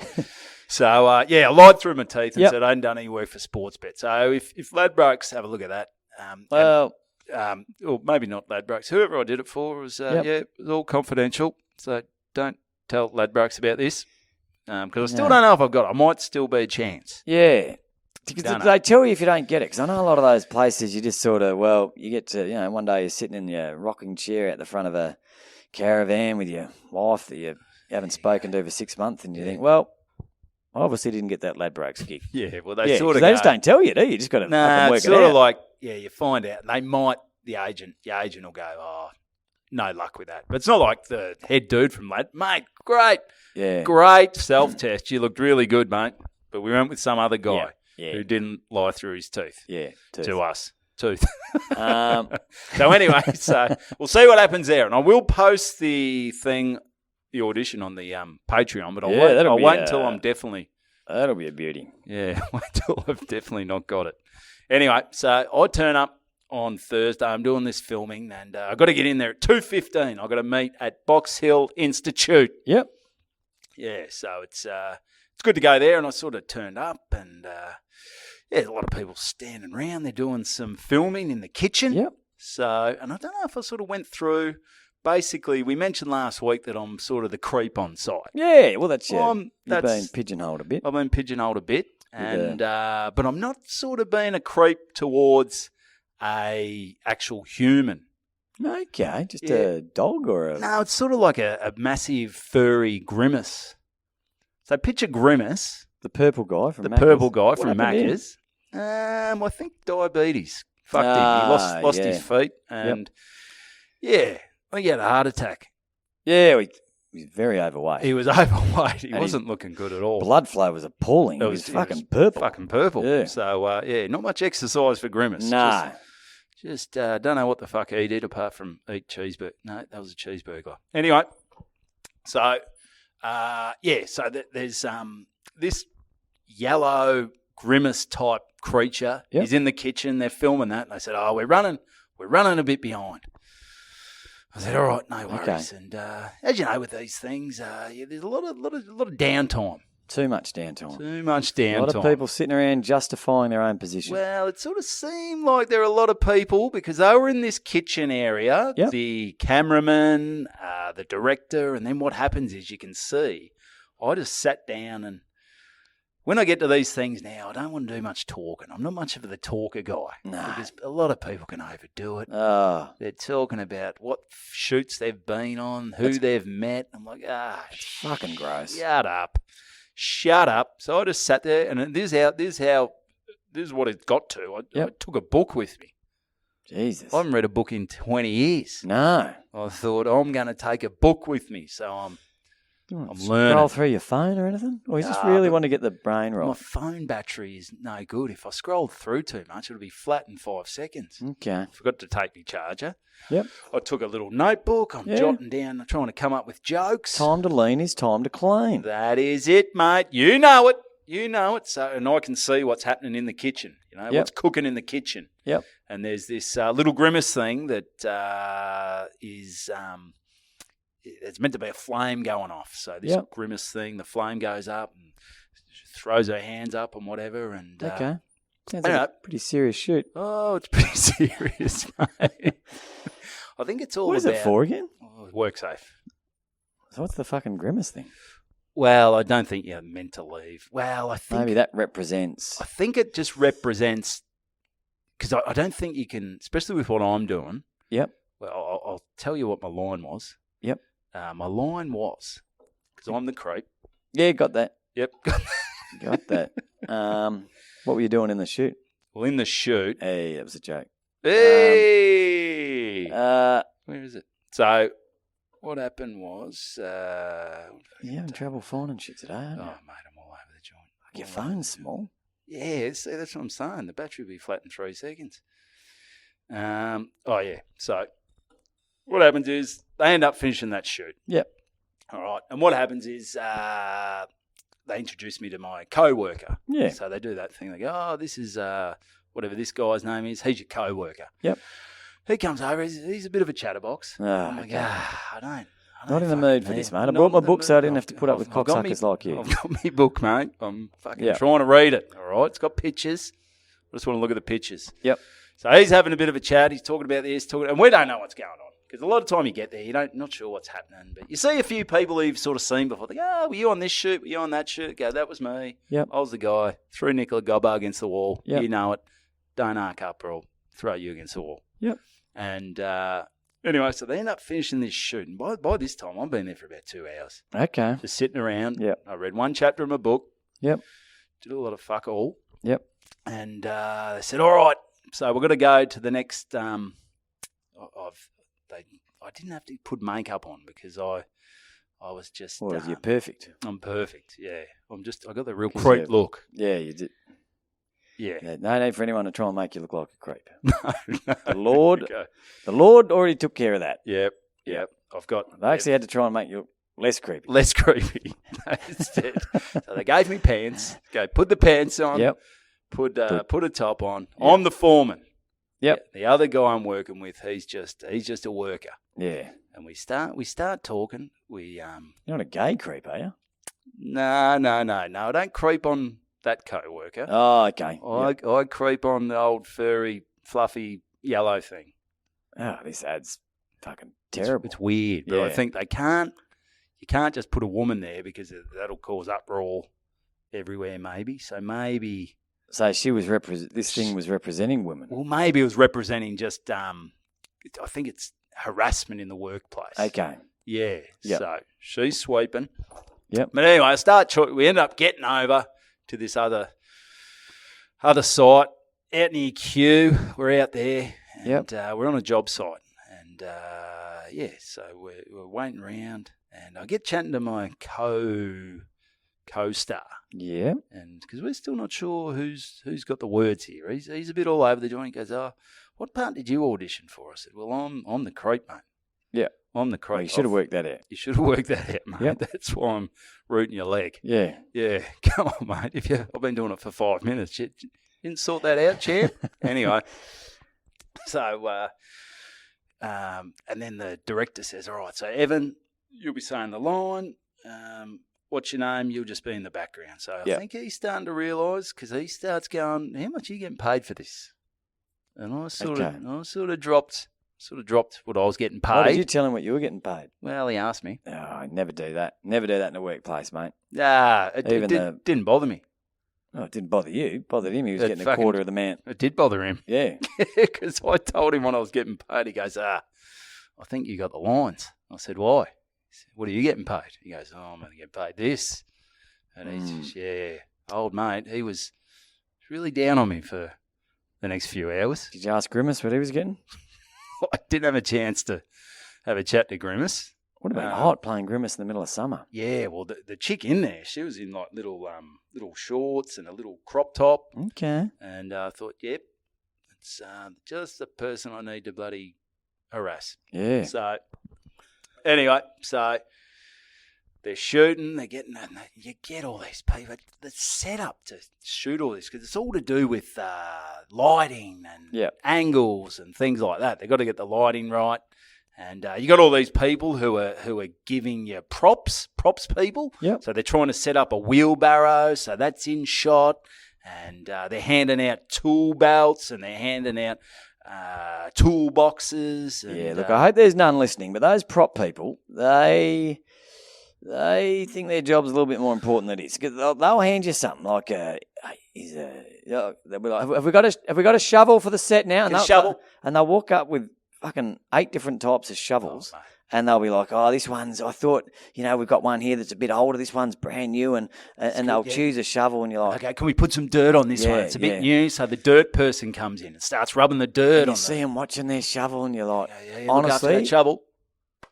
I lied through my teeth and said I hadn't done any work for Sportsbet. So if Ladbrokes have a look at that, or maybe not Ladbrokes, whoever I did it for was it was all confidential. So don't tell Ladbrokes about this. Because I still don't know if I've got it. I might still be a chance.
Yeah. They tell you if you don't get it. Because I know a lot of those places you just sort of, you get to, one day you're sitting in your rocking chair at the front of a caravan with your wife that you haven't spoken to for 6 months, and you think, well, I obviously didn't get that Ladbrokes gig.
Yeah, well, they sort of
they just don't tell you, do you? You just got to work it out.
It's sort of like, you find out. And they might, your agent will go, no luck with that. But it's not like the head dude from mate, great.
Yeah.
Great self-test. You looked really good, mate. But we went with some other guy who didn't lie through his teeth.
Yeah,
to us. Tooth. So anyway, we'll see what happens there. And I will post the audition on the Patreon, but I'll wait until I'm definitely...
That'll be a beauty.
Yeah, wait until I've definitely not got it. Anyway, so I turn up on Thursday. I'm doing this filming, and I've got to get in there at 2:15. I've got to meet at Box Hill Institute.
Yep.
Yeah, so it's good to go there, and I sort of turned up, and a lot of people standing around. They're doing some filming in the kitchen.
Yep.
So, and I don't know if I sort of went through. Basically, we mentioned last week that I'm sort of the creep on site.
Yeah, well, that's
Well,
you've been pigeonholed a bit.
I've been pigeonholed a bit, and but I'm not sort of being a creep towards a actual human.
Okay, just a dog or a...
No, it's sort of like a massive furry Grimace. So picture Grimace,
The purple guy from
the
Macca's.
purple guy
What
from
happened to him?
Macca's. I think diabetes fucked him. He lost his feet, and I think he had a heart attack.
Yeah, he was very overweight.
He was overweight. He
And
wasn't looking good at all.
Blood flow was appalling. It was fucking purple.
Fucking purple.
Yeah.
So, not much exercise for Grimace.
No.
Just don't know what the fuck he did apart from eat cheeseburger. No, that was a cheeseburger. Anyway, so, so there's this yellow Grimace type creature.
Yep.
He's in the kitchen. They're filming that. And they said, we're running a bit behind. I said, all right, no worries.
Okay.
And as you know, with these things, there's a lot of downtime.
Too much downtime.
Too much downtime.
A lot of people sitting around justifying their own position.
Well, it sort of seemed like there were a lot of people because they were in this kitchen area,
Yep.
the cameraman, the director, and then what happens is you can see, I just sat down and when I get to these things now, I don't want to do much talking. I'm not much of the talker guy.
No.
Because a lot of people can overdo it.
Oh,
They're talking about what shoots they've been on, who they've met. I'm like,
it's fucking gross.
Shut up. So I just sat there, and this is what it got to. I took a book with me.
Jesus.
I haven't read a book in 20 years.
No.
I thought, I'm going to take a book with me. So I'm learning.
Scroll through your phone or anything? Or you just really want to get the brain right?
My phone battery is no good. If I scroll through too much, it'll be flat in 5 seconds.
Okay.
Forgot to take my charger.
Yep.
I took a little notebook. I'm jotting down, trying to come up with jokes.
Time to lean is time to clean.
That is it, mate. You know it. So, and I can see what's happening in the kitchen. What's cooking in the kitchen.
Yep.
And there's this little Grimace thing that is it's meant to be a flame going off. So this Grimace thing, the flame goes up and she throws her hands up and whatever. And
okay. Sounds like a pretty serious shoot.
Oh, it's pretty serious, mate. I think it's all
What is
about...
it for again?
Work safe.
So what's the fucking Grimace thing?
Well, I don't think you're meant to leave. Well, I think...
Maybe that represents...
I think it just represents... Because I don't think you can... Especially with what I'm doing.
Yep.
Well, I'll tell you what my line was.
Yep.
My line was... Because I'm the creep.
Yeah, got that.
Yep.
Got that. What were you doing in the shoot?
Well, in the shoot...
Hey, that was a joke.
Hey!
Where
is it? So... What happened was...
you having trouble finding shit today, aren't you?
Oh, mate, I'm all over the joint.
Your phone's small.
Yeah, see, that's what I'm saying. The battery will be flat in 3 seconds. So what happens is they end up finishing that shoot.
Yep.
All right. And what happens is they introduce me to my co-worker.
Yeah.
So they do that thing. They go, this is whatever this guy's name is. He's your co-worker.
Yep.
He comes over. He's a bit of a chatterbox.
I'm
like, I don't
not in the mood for this, mate. I brought my book so I didn't have to put up with cocksuckers like you.
I've got my book, mate. I'm fucking trying to read it, all right? It's got pictures. I just want to look at the pictures.
Yep.
So he's having a bit of a chat. He's talking about this, and we don't know what's going on. Because a lot of time you get there, not sure what's happening. But you see a few people who you've sort of seen before. They go, were you on this shoot? Were you on that shoot? Go, that was me.
Yep.
I was the guy. Threw Nicola Gobbo against the wall.
Yep.
You know it. Don't arc up or I'll throw you against the wall.
Yep.
And anyway, so they end up finishing this shoot. And by this time, I've been there for about 2 hours.
Okay.
Just sitting around.
Yep.
I read one chapter of my book.
Yep.
Did a lot of fuck all.
Yep.
And they said, all right, so we're going to go to the next I didn't have to put makeup on because I was just...
Well, you're perfect.
I'm perfect, yeah. I got the real creep look.
Yeah, you did.
Yeah.
No need for anyone to try and make you look like a creep.
No.
The Lord already took care of that.
Yep.
They actually had to try and make you less creepy.
Less creepy. That's it. So they gave me pants. Go, put the pants on.
Yep.
Put a top on. Yep. I'm the foreman.
Yep.
Yeah, the other guy I'm working with, he's just a worker.
Yeah.
And we start talking. You're
not a gay creep, are you?
No. I don't creep on that co-worker.
Oh, okay.
I creep on the old furry, fluffy, yellow thing.
Oh, this ad's fucking terrible.
It's weird, but I
Yeah.
think you can't just put a woman there because that'll cause uproar everywhere maybe. So maybe...
So she was this thing was representing women.
Well, maybe it was representing just, I think it's harassment in the workplace.
Okay.
Yeah.
Yep.
So she's sweeping.
Yep.
But anyway, we end up getting over to this other site out near Kew. We're out there and we're on a job site. And, so we're waiting around and I get chatting to my co-star.
Yeah.
And because we're still not sure who's got the words here. He's a bit all over the joint. He goes, "Oh, what part did you audition for?" I said, "Well, I'm the creep, mate.
Yeah.
I'm the creep."
Well, you should have worked that out.
You should have worked that out, mate.
Yep.
That's why I'm rooting your leg.
Yeah.
Yeah. Come on, mate. I've been doing it for 5 minutes. You didn't sort that out, champ. Anyway, so and then the director says, "All right, so Evan, you'll be saying the line. What's your name? You'll just be in the background." So I think he's starting to realise because he starts going, "How much are you getting paid for this?" And I sort of dropped what I was getting paid.
Why did you tell him what you were getting paid?
Well, he asked me.
Oh, I never do that. Never do that in the workplace, mate.
It didn't bother me.
Oh, it didn't bother you. It bothered him. He was
It
getting a
fucking-
quarter of the man.
It did bother him
Yeah.
because I told him when I was getting paid. He goes, "I think you got the lines." I said, "Why?" He said, "What are you getting paid?" He goes, "Oh, I'm going to get paid this." And he's just, old mate. He was really down on me for the next few hours.
Did you ask Grimace what he was getting?
I didn't have a chance to have a chat to Grimace.
Would have been hot playing Grimace in the middle of summer.
Yeah, well, the chick in there, she was in like little shorts and a little crop top.
Okay.
And I thought, yep, it's just the person I need to bloody harass.
Yeah.
So, anyway, they're shooting, they're getting, and you get all these people. The setup to shoot all this, because it's all to do with lighting and angles and things like that. They've got to get the lighting right. And you got all these people who are giving you props people.
Yep.
So they're trying to set up a wheelbarrow, so that's in shot. And they're handing out tool belts and they're handing out toolboxes. And,
Look, I hope there's none listening, but those prop people, they think their job's a little bit more important than it is. 'Cause they'll hand you something like, they'll be like, have we got a shovel for the set now? And
shovel.
And they'll walk up with fucking 8 different types of shovels.
Oh,
and they'll be like, this one's, I thought, we've got one here that's a bit older. This one's brand new. And they'll choose a shovel and you're like,
okay, can we put some dirt on this one? It's a bit new. So the dirt person comes in and starts rubbing the dirt on
you see them watching their shovel and you're like,
look after
honestly,
that shovel.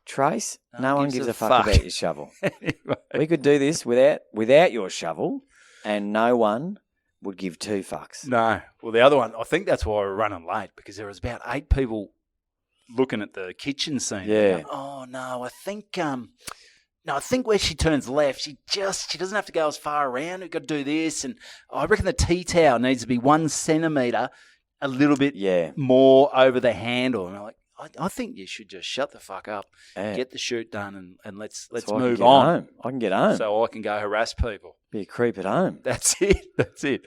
Trace, no one gives a fuck about your shovel.
Anyway.
We could do this without your shovel and no one would give 2 fucks.
No. Well, the other one, I think that's why we're running late, because there was about 8 people looking at the kitchen scene.
Yeah.
Going, oh, no, I think where she turns left, she doesn't have to go as far around. We've got to do this. And I reckon the tea towel needs to be 1 centimetre a little bit more over the handle. And I'm like, I think you should just shut the fuck up, get the shoot done, and let's move on.
I can get home.
So I can go harass people.
Be a creep at home.
That's it.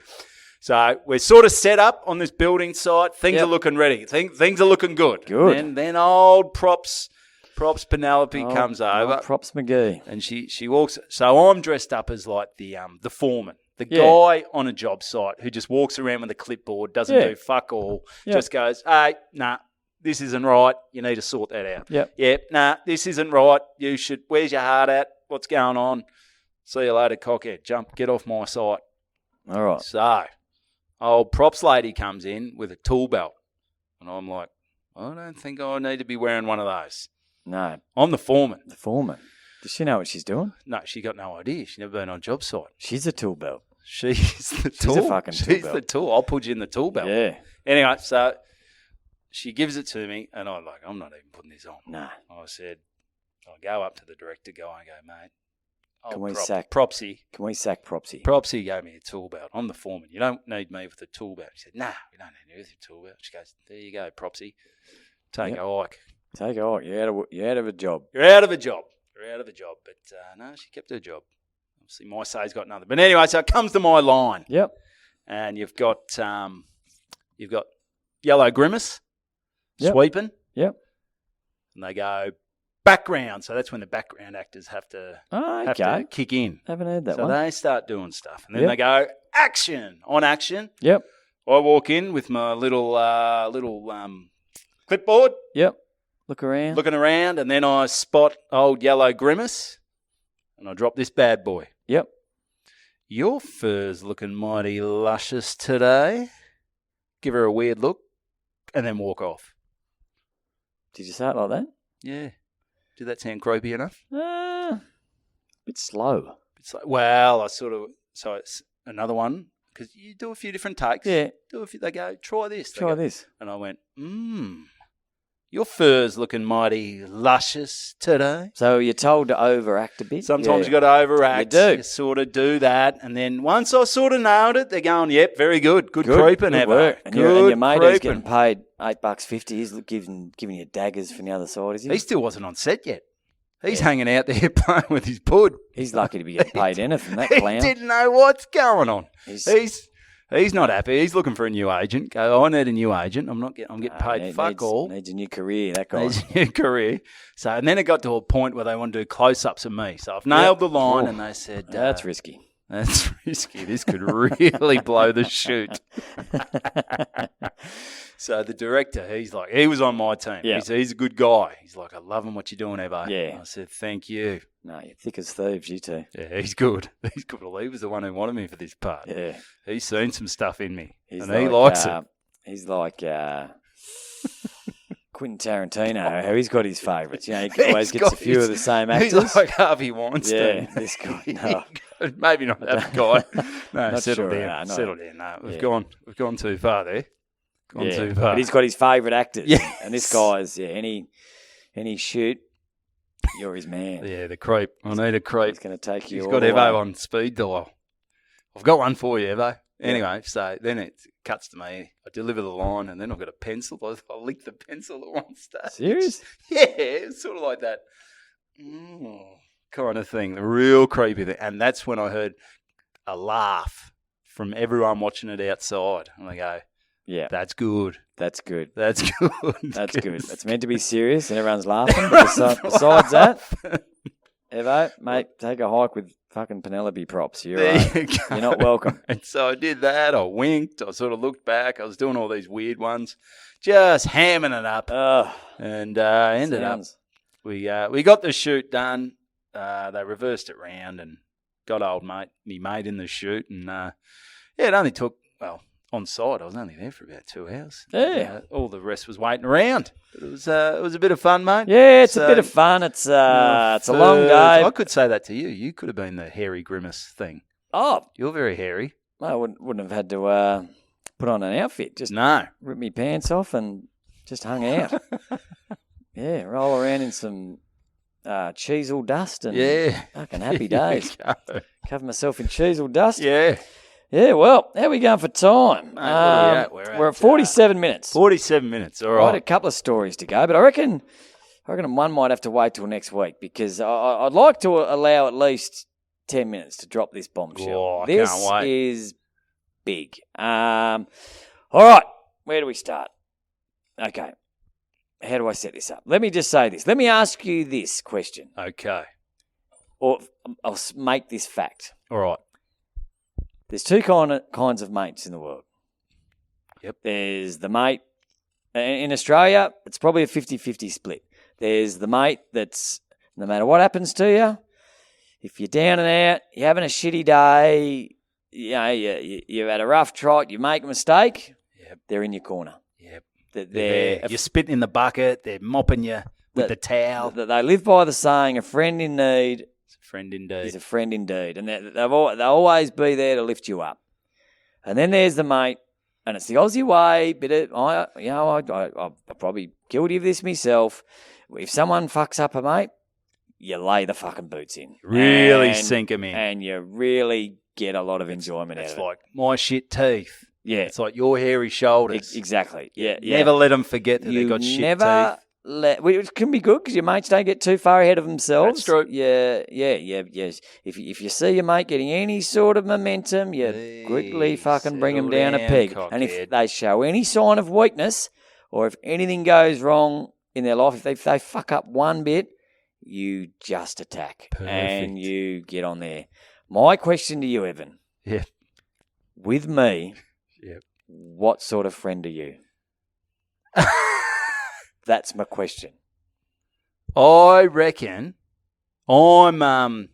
So we're sort of set up on this building site. Things are looking ready. Things are looking good.
Good.
And then old props Penelope comes over.
Props McGee.
And she walks. So I'm dressed up as like the foreman. The guy on a job site who just walks around with a clipboard, doesn't do fuck all, just goes, "Hey, nah, this isn't right. You need to sort that out." Nah, this isn't right. You should, where's your heart at? What's going on? See you later, cockhead. Get off my site.
All right.
So, old props lady comes in with a tool belt. And I'm like, I don't think I need to be wearing one of those.
No.
I'm the foreman.
The foreman. Does she know what she's doing?
No, she got no idea. She's never been on a job site.
She's a tool belt.
She's the tool.
She's a fucking tool
She's
belt.
the tool. I'll put you in the tool belt.
Yeah.
Anyway, so she gives it to me, and I'm like, I'm not even putting this on.
No.
I said, I go up to the director guy and go, mate,
Can we sack
Propsy?
Can we sack Propsy?
Propsy gave me a tool belt. I'm the foreman. You don't need me with a tool belt. He said, nah, we don't need you with your tool belt. She goes, there you go, Propsy. Take a hike.
Take a hike. You're out of a job.
You're out of a job. But no, she kept her job. Obviously, my say's got nothing. But anyway, so it comes to my line.
Yep.
And you've got Yellow Grimace sweeping.
Yep.
And they go, background. So that's when the background actors have to kick in.
Haven't heard that
so
one.
they start doing stuff. And then they go, action, on action.
Yep.
I walk in with my little clipboard.
Yep. Looking around,
and then I spot old Yellow Grimace, and I drop this bad boy.
Yep.
Your fur's looking mighty luscious today. Give her a weird look, and then walk off.
Did you say it like that?
Yeah. Did that sound creepy enough?
Bit slow.
It's like, well, so it's another one, because you do a few different takes.
Yeah.
They go, try this.
Try this.
And I went, your fur's looking mighty luscious today.
So you're told to overact a bit.
Sometimes you got to overact.
You do.
You sort of do that. And then once I sort of nailed it, they're going, yep, very good. Good creeping,
good
Evo.
work. And
Good
your mate who's
creeping.
getting paid $8.50. He's giving you daggers from the other side, is he?
He still wasn't on set yet. He's hanging out there playing with his pud.
He's lucky to be getting paid anything, that
He
clown.
didn't know what's going on.
He's
He's not happy. He's looking for a new agent. Go, I need a new agent. I'm getting paid fuck all.
Needs a new career, that guy.
Needs a new career. So, and then it got to a point where they want to do close-ups of me. So I've nailed the line, and they said,
That's risky.
That's risky. This could really blow the shoot. So the director, he was on my team.
Yeah.
He's a good guy. He's like, I love what you're doing, Evo.
Yeah.
I said, thank you.
No, you're thick as thieves, you two.
Yeah, he's good. He's good. Well, he was the one who wanted me for this part.
Yeah.
He's seen some stuff in me, he
like,
likes it.
He's like Quentin Tarantino, how he's got his favourites. You know, he always gets a few of the same actors.
He's like Harvey Weinstein.
Yeah, this guy. No.
Maybe not that guy. No,
Not
settle
sure,
down.
no.
Settle down. No, we've gone too far there. Gone
Yeah,
too far.
but he's got his favourite actors.
Yes.
And this guy's, any shoot, you're his man.
Yeah, the creep. I need a creep.
He's going to take you
He's
all
got
the
Evo
way.
on speed dial. I've got one for you, Evo. Anyway, so then it cuts to me. I deliver the line, and then I've got a pencil. I lick the pencil at one stage.
Serious?
Yeah, it's sort of like that kind of thing, the real creepy thing. And that's when I heard a laugh from everyone watching it outside. And I go,
Yeah.
that's good.
That's good.
That's good.
That's good. It's meant to be serious, and everyone's laughing. But besides that, Evo, mate, take a hike with fucking Penelope props. You're not welcome.
And so I did that. I winked. I sort of looked back. I was doing all these weird ones, just hamming it up. And ended up, we got the shoot done. They reversed it round and got old mate, me mate in the shoot. And it only took, on site, I was only there for about 2 hours.
Yeah.
All the rest was waiting around. But it was a bit of fun, mate.
Yeah, it's a bit of fun. It's a long day.
I could say that to you. You could have been the hairy grimace thing.
Oh,
You're very hairy.
I wouldn't have had to put on an outfit. Just
No.
rip me pants off and just hung out. Yeah, roll around in some cheesel dust and fucking happy days. Cover myself in cheesel dust.
Yeah.
Yeah, well, how are we going for time?
Mate, what are we at?
We're at 47 minutes.
47 minutes, all
I
right.
had a couple of stories to go, but I reckon one might have to wait till next week because I'd like to allow at least 10 minutes to drop this bombshell.
Oh, I
this
can't wait.
is big. All right, where do we start? Okay, how do I set this up? Let me just say this. Let me ask you this question,
Okay.
or I'll make this fact.
All right.
There's two kinds of mates in the world.
Yep.
There's the mate, in Australia, it's probably a 50-50 split. There's the mate that's, no matter what happens to you, if you're down and out, you're having a shitty day, you've had a rough trot, you make a mistake, they're in your corner.
Yep.
They're
You're spitting in the bucket, they're mopping you with the towel.
They live by the saying, a friend in need
Friend indeed.
is a friend indeed. And they'll always be there to lift you up. And then there's the mate, and it's the Aussie way, but I'm probably guilty of this myself. If someone fucks up a mate, you lay the fucking boots in.
Really sink them in.
And you really get a lot of enjoyment out of it.
It's like my shit teeth.
Yeah.
It's like your hairy shoulders.
Exactly. Yeah.
Never let them forget that
You
they've got shit
never
teeth.
Which can be good because your mates don't get too far ahead of themselves.
That's true.
Yeah. If you see your mate getting any sort of momentum, you quickly fucking bring them down a peg. And if they show any sign of weakness, or if anything goes wrong, in their life, if they fuck up one bit, you just attack.
Perfect.
And you get on there. My question to you, Evan.
Yeah.
With me,
Yep.
what sort of friend are you? That's my question.
I reckon I'm.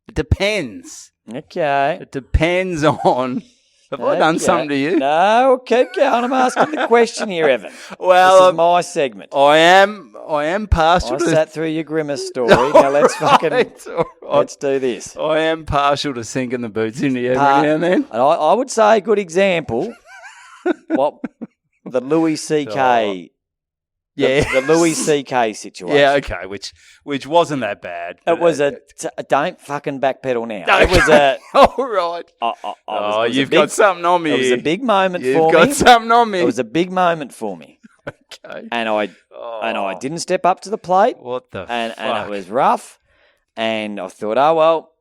It depends.
Okay.
It depends on. Have I done
Okay.
something to you?
No, keep going. I'm asking the question here, Evan.
Well,
This is my segment.
I am partial
I
to.
sat through your grimace story. Now let's fucking
It's all right.
let's do this.
I am partial to sinking the boots into you every
Par-
now and then.
And I would say a good example. What the Louis C.K.
Yeah,
the Louis C.K. situation.
Yeah, okay, which wasn't that bad.
It was don't fucking backpedal now.
No,
It was a.
all right.
It was a
You've
big-
got something on me.
It was a big moment
You've
for
got
me.
something on me.
It was a big moment for me,
okay.
and I
Oh,
didn't step up to the plate,
What the
and
fuck?
it was rough. And I thought, oh well,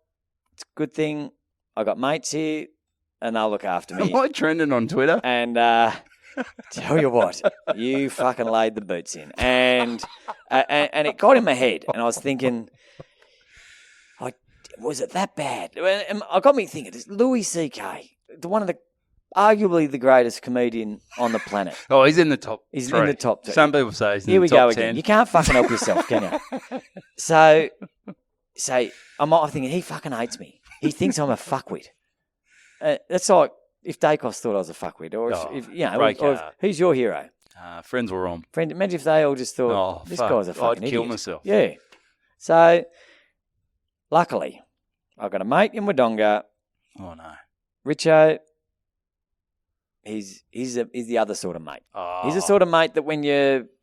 it's a good thing I got mates here, and they'll look after me.
Am I trending on Twitter?
And tell you what, you fucking laid the boots in, and it got in my head, and I was thinking, was it that bad? And it got me thinking. It's Louis C.K., arguably the greatest comedian on the planet.
Oh, he's in the top.
He's
three.
in the top 10.
Some people say he's in
Here
the
we
top
go
10.
again. You can't fucking help yourself, can you? So I'm thinking he fucking hates me. He thinks I'm a fuckwit. That's like if Daicos thought I was a fuckwit, or if
break
or if,
heart.
who's your hero?
Friends were wrong.
Friend, imagine if they all just thought this
fuck.
guy's a fucking
I'd kill
idiot.
myself.
Yeah. So luckily, I've got a mate in Wodonga,
Oh no.
Richo. He's the other sort of mate.
Oh.
He's the sort of mate that when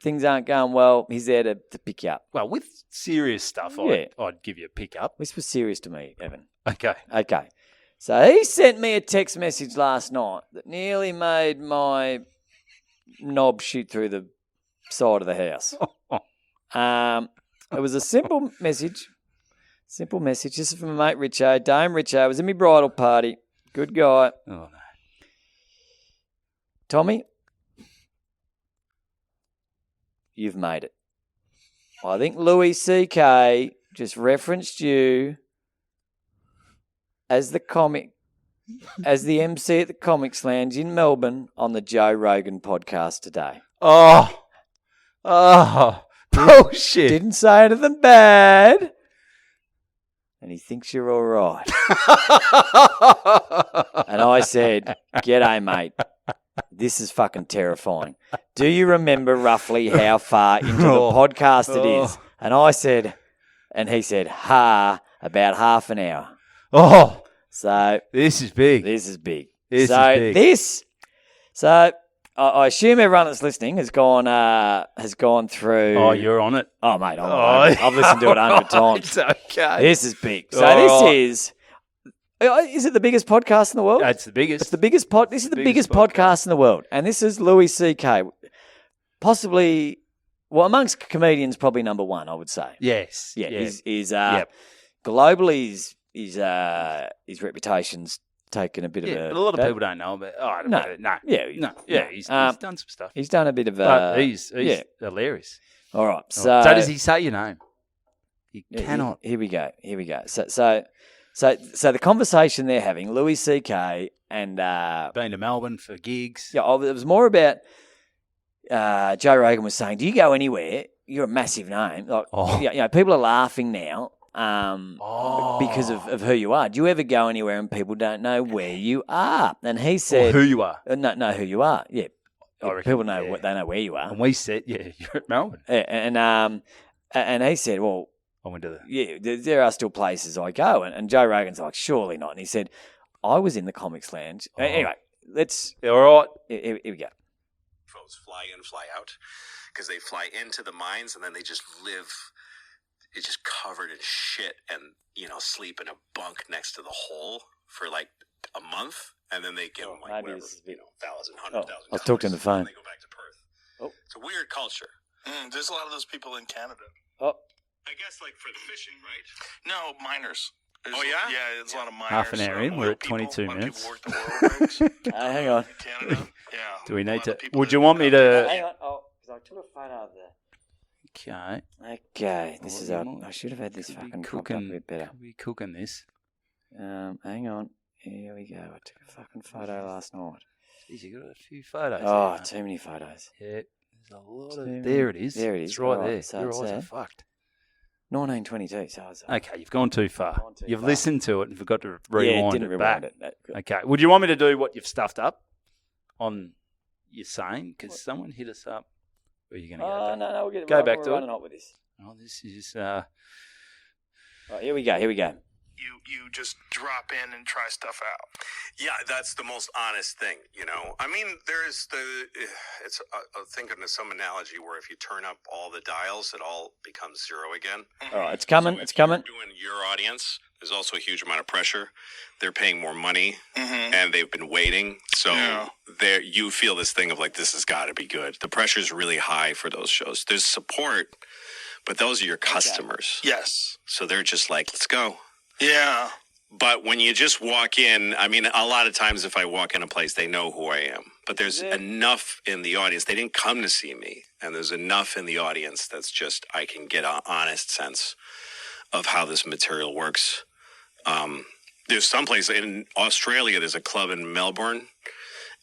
things aren't going well, he's there to pick you up.
Well, with serious stuff,
Yeah.
I'd give you a pick up.
This was serious to me, Evan.
Okay.
Okay. So he sent me a text message last night that nearly made my knob shoot through the side of the house. It was a simple message. Simple message. This is from my mate Richo. Dame Richo was in my bridal party. Good guy.
Oh no.
Tommy, you've made it. I think Louis C.K. just referenced you as the MC at the Comics Lounge in Melbourne on the Joe Rogan podcast today.
Oh, bullshit.
Didn't say anything bad. And he thinks you're all right. And I said, g'day, mate. This is fucking terrifying. Do you remember roughly how far into the podcast it is? And I said, and he said, about half an hour.
Oh,
So
this is big.
this is big.
This is big.
So I assume everyone that's listening has gone through.
Oh, you're on it.
Oh, mate, I've listened to it 100 times.
It's okay.
This is big. So
All
this is it the biggest podcast in the world?
That's the biggest.
It's the biggest This is the biggest podcast in the world, and this is Louis C.K. Possibly, well, amongst comedians, probably number one, I would say.
Yes.
Yeah,
Yeah.
He's globally his reputation's taken a bit of
Yeah,
a.
but a lot of people don't know about. Oh,
No.
no.
Yeah,
No. Yeah, he's done some stuff.
He's done a bit of.
But he's
yeah.
hilarious.
All right,
So
so
does he say your name? He
Yeah,
cannot.
Here we go. So the conversation they're having, Louis C.K. and
Been to Melbourne for gigs.
yeah, it was more about Joe Rogan was saying, "Do you go anywhere? You're a massive name. Like, people are laughing now because of who you are. Do you ever go anywhere and people don't know where you are?" And he said,
Or who you are.
"Know who you are. Yeah,
I reckon,
people know
yeah.
they know where you are."
And we said, yeah, you're at Melbourne.
And he said, "Well,
I went to the.
yeah, there are still places I go." And Joe Rogan's like, "Surely not." And he said, "I was in the Comics Lounge." Anyway, let's.
Yeah, all right.
Here we go.
Folks fly in, fly out, because they fly into the mines and then they just live. It's just covered in shit, and sleep in a bunk next to the hole for like a month, and then they give them like
maybe
whatever,
this is a bit-
$1,000, $100,000.
I was talking on the phone.
And they go back to Perth.
Oh.
It's a weird culture.
There's a lot of those people in Canada.
Oh,
I guess like for the fishing, right?
No, miners.
Oh, yeah?
Yeah, there's a lot of miners.
Half an hour in, we're
oil
at 22
people,
minutes.
When people work the oil rigs
hang on.
in Canada. Yeah.
Do we
A
need
lot
to?
of people
Would
that
you want me to?
Hang on. Oh, because I took a photo of
Okay.
Okay, this
Well,
is
you
up.
might-
I should have had this
could be
fucking popped up a
cooking-
bit better.
Could be cooking this.
Hang on. Here we go. I took a fucking photo last night.
Jeez, you got a few photos.
Oh,
there, mate.
too many photos.
Yeah, there's a lot
Too
of.
many-
There it is.
there it
It's
is.
right
Alright,
there.
so
Your
it's
eyes are
there.
fucked.
1922. So I was
Okay, you've gone too far.
Gone too
You've
far.
listened to it and forgot to rewind
didn't
it back.
rewind it. That good.
Okay. Would you want me to do what you've stuffed up on your saying? Because someone hit us up. Where are you going to go?
Oh,
back?
no, we'll get
Go back
we're
to it.
running hot with this.
Oh, this is.
Right, here we go.
You just drop in and try stuff out.
Yeah, that's the most honest thing, you know. I mean, there's it's thinking of some analogy where if you turn up all the dials, it all becomes zero again.
All right, it's coming.
So
It's
if you're
coming.
doing your audience, there's also a huge amount of pressure. They're paying more money,
Mm-hmm.
and they've been waiting. So
Yeah.
there, you feel this thing of like, this has got to be good. The pressure's really high for those shows. There's support, but those are your customers.
Yes.
So they're just like, let's go.
Yeah.
But when you just walk in, I mean, a lot of times if I walk in a place, they know who I am. But there's enough in the audience. They didn't come to see me. And there's enough in the audience that's just, I can get an honest sense of how this material works. There's some place in Australia, there's a club in Melbourne,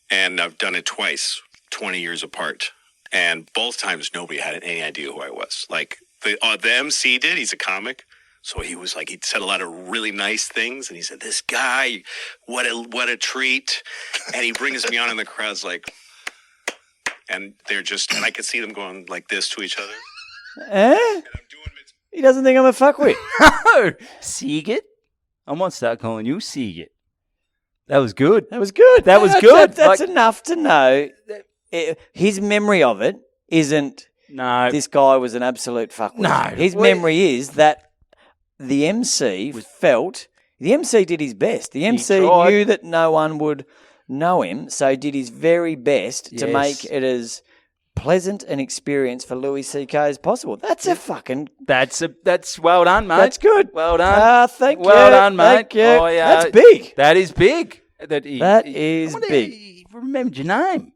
and I've done it twice, 20 years apart. And both times, nobody had any idea who I was. Like, the MC did, he's a comic. So he was like, he said a lot of really nice things. And he said, this guy, what a treat. And he brings me on, and the crowd's like, and they're just, and I could see them going like this to each other.
Eh?
And I'm doing it.
He doesn't think I'm a fuckwit.
Oh, Siegert. I might start calling you Siegert. That was good.
That was good.
That was good.
That's
Like-
enough to know. His memory of it isn't
No.
this guy was an absolute fuckwit.
No.
His
Well,
memory is that the MC felt the MC did his best. The MC
tried.
knew that no one would know him, so did his very best to
Yes.
make it as pleasant an experience for Louis C.K. as possible. That's a fucking.
That's well done, mate.
That's good.
Well done.
Thank you.
Well done, mate.
Thank you.
Oh, yeah.
That's big.
That is big. That
is
I wonder
big.
He remembered your name.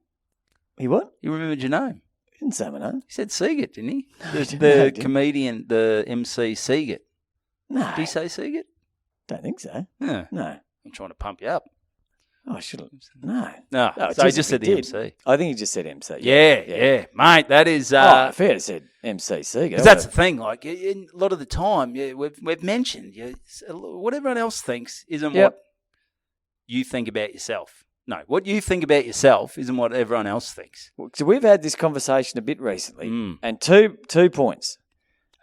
He what?
He remembered your name.
He didn't say my name.
He said Siegert, didn't he?
No,
The
didn't.
comedian, the MC Siegert.
No,
Did he say Siegert?
don't think so.
Yeah.
No.
I'm trying to pump you up.
Oh, I should have. No.
No,
No,
so he
just
just
if
said
he
the
did.
MC.
I think he just said MC.
Yeah, mate. That is.
If he had said MCC,
Because that's the thing. Like a lot of the time, we've mentioned what everyone else thinks isn't
Yep.
what you think about yourself. No, what you think about yourself isn't what everyone else thinks.
So we've had this conversation a bit recently,
Mm.
and two points.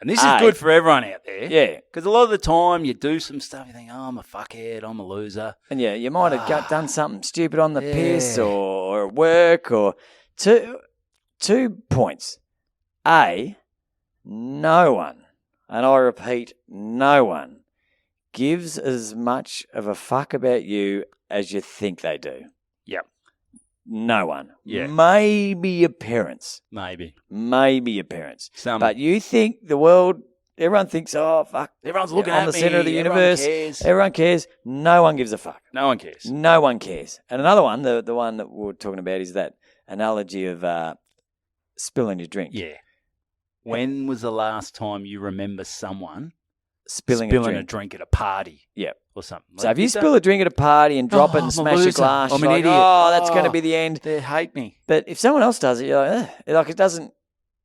And this
Aye.
is good for everyone out there.
Yeah,
Because a lot of the time you do some stuff, you think, oh, I'm a fuckhead, I'm a loser.
and yeah, you might have done something stupid on the
Yeah.
piss or at work or two points. A, no one, and I repeat, no one gives as much of a fuck about you as you think they do.
Yep.
No one.
Yeah.
Maybe your parents.
Maybe.
Maybe your parents.
Some.
But you think the world, everyone thinks, oh, fuck.
Everyone's looking
I'm
at
the
me.
centre of the
Everyone
universe.
cares.
Everyone cares. No one gives a fuck.
No one cares.
No one cares. And another one, the one that we're talking about is that analogy of spilling your drink.
Yeah. When was the last time you remember someone
Spilling
a drink at a party?
Yep.
Or something.
So if you spill a drink at a party and drop it
I'm
and
a
smash a
loser.
glass,
I'm
you're
an
like,
idiot.
oh, that's going to
Oh.
be the end.
They hate me.
But if someone else does it, you're like, like it doesn't,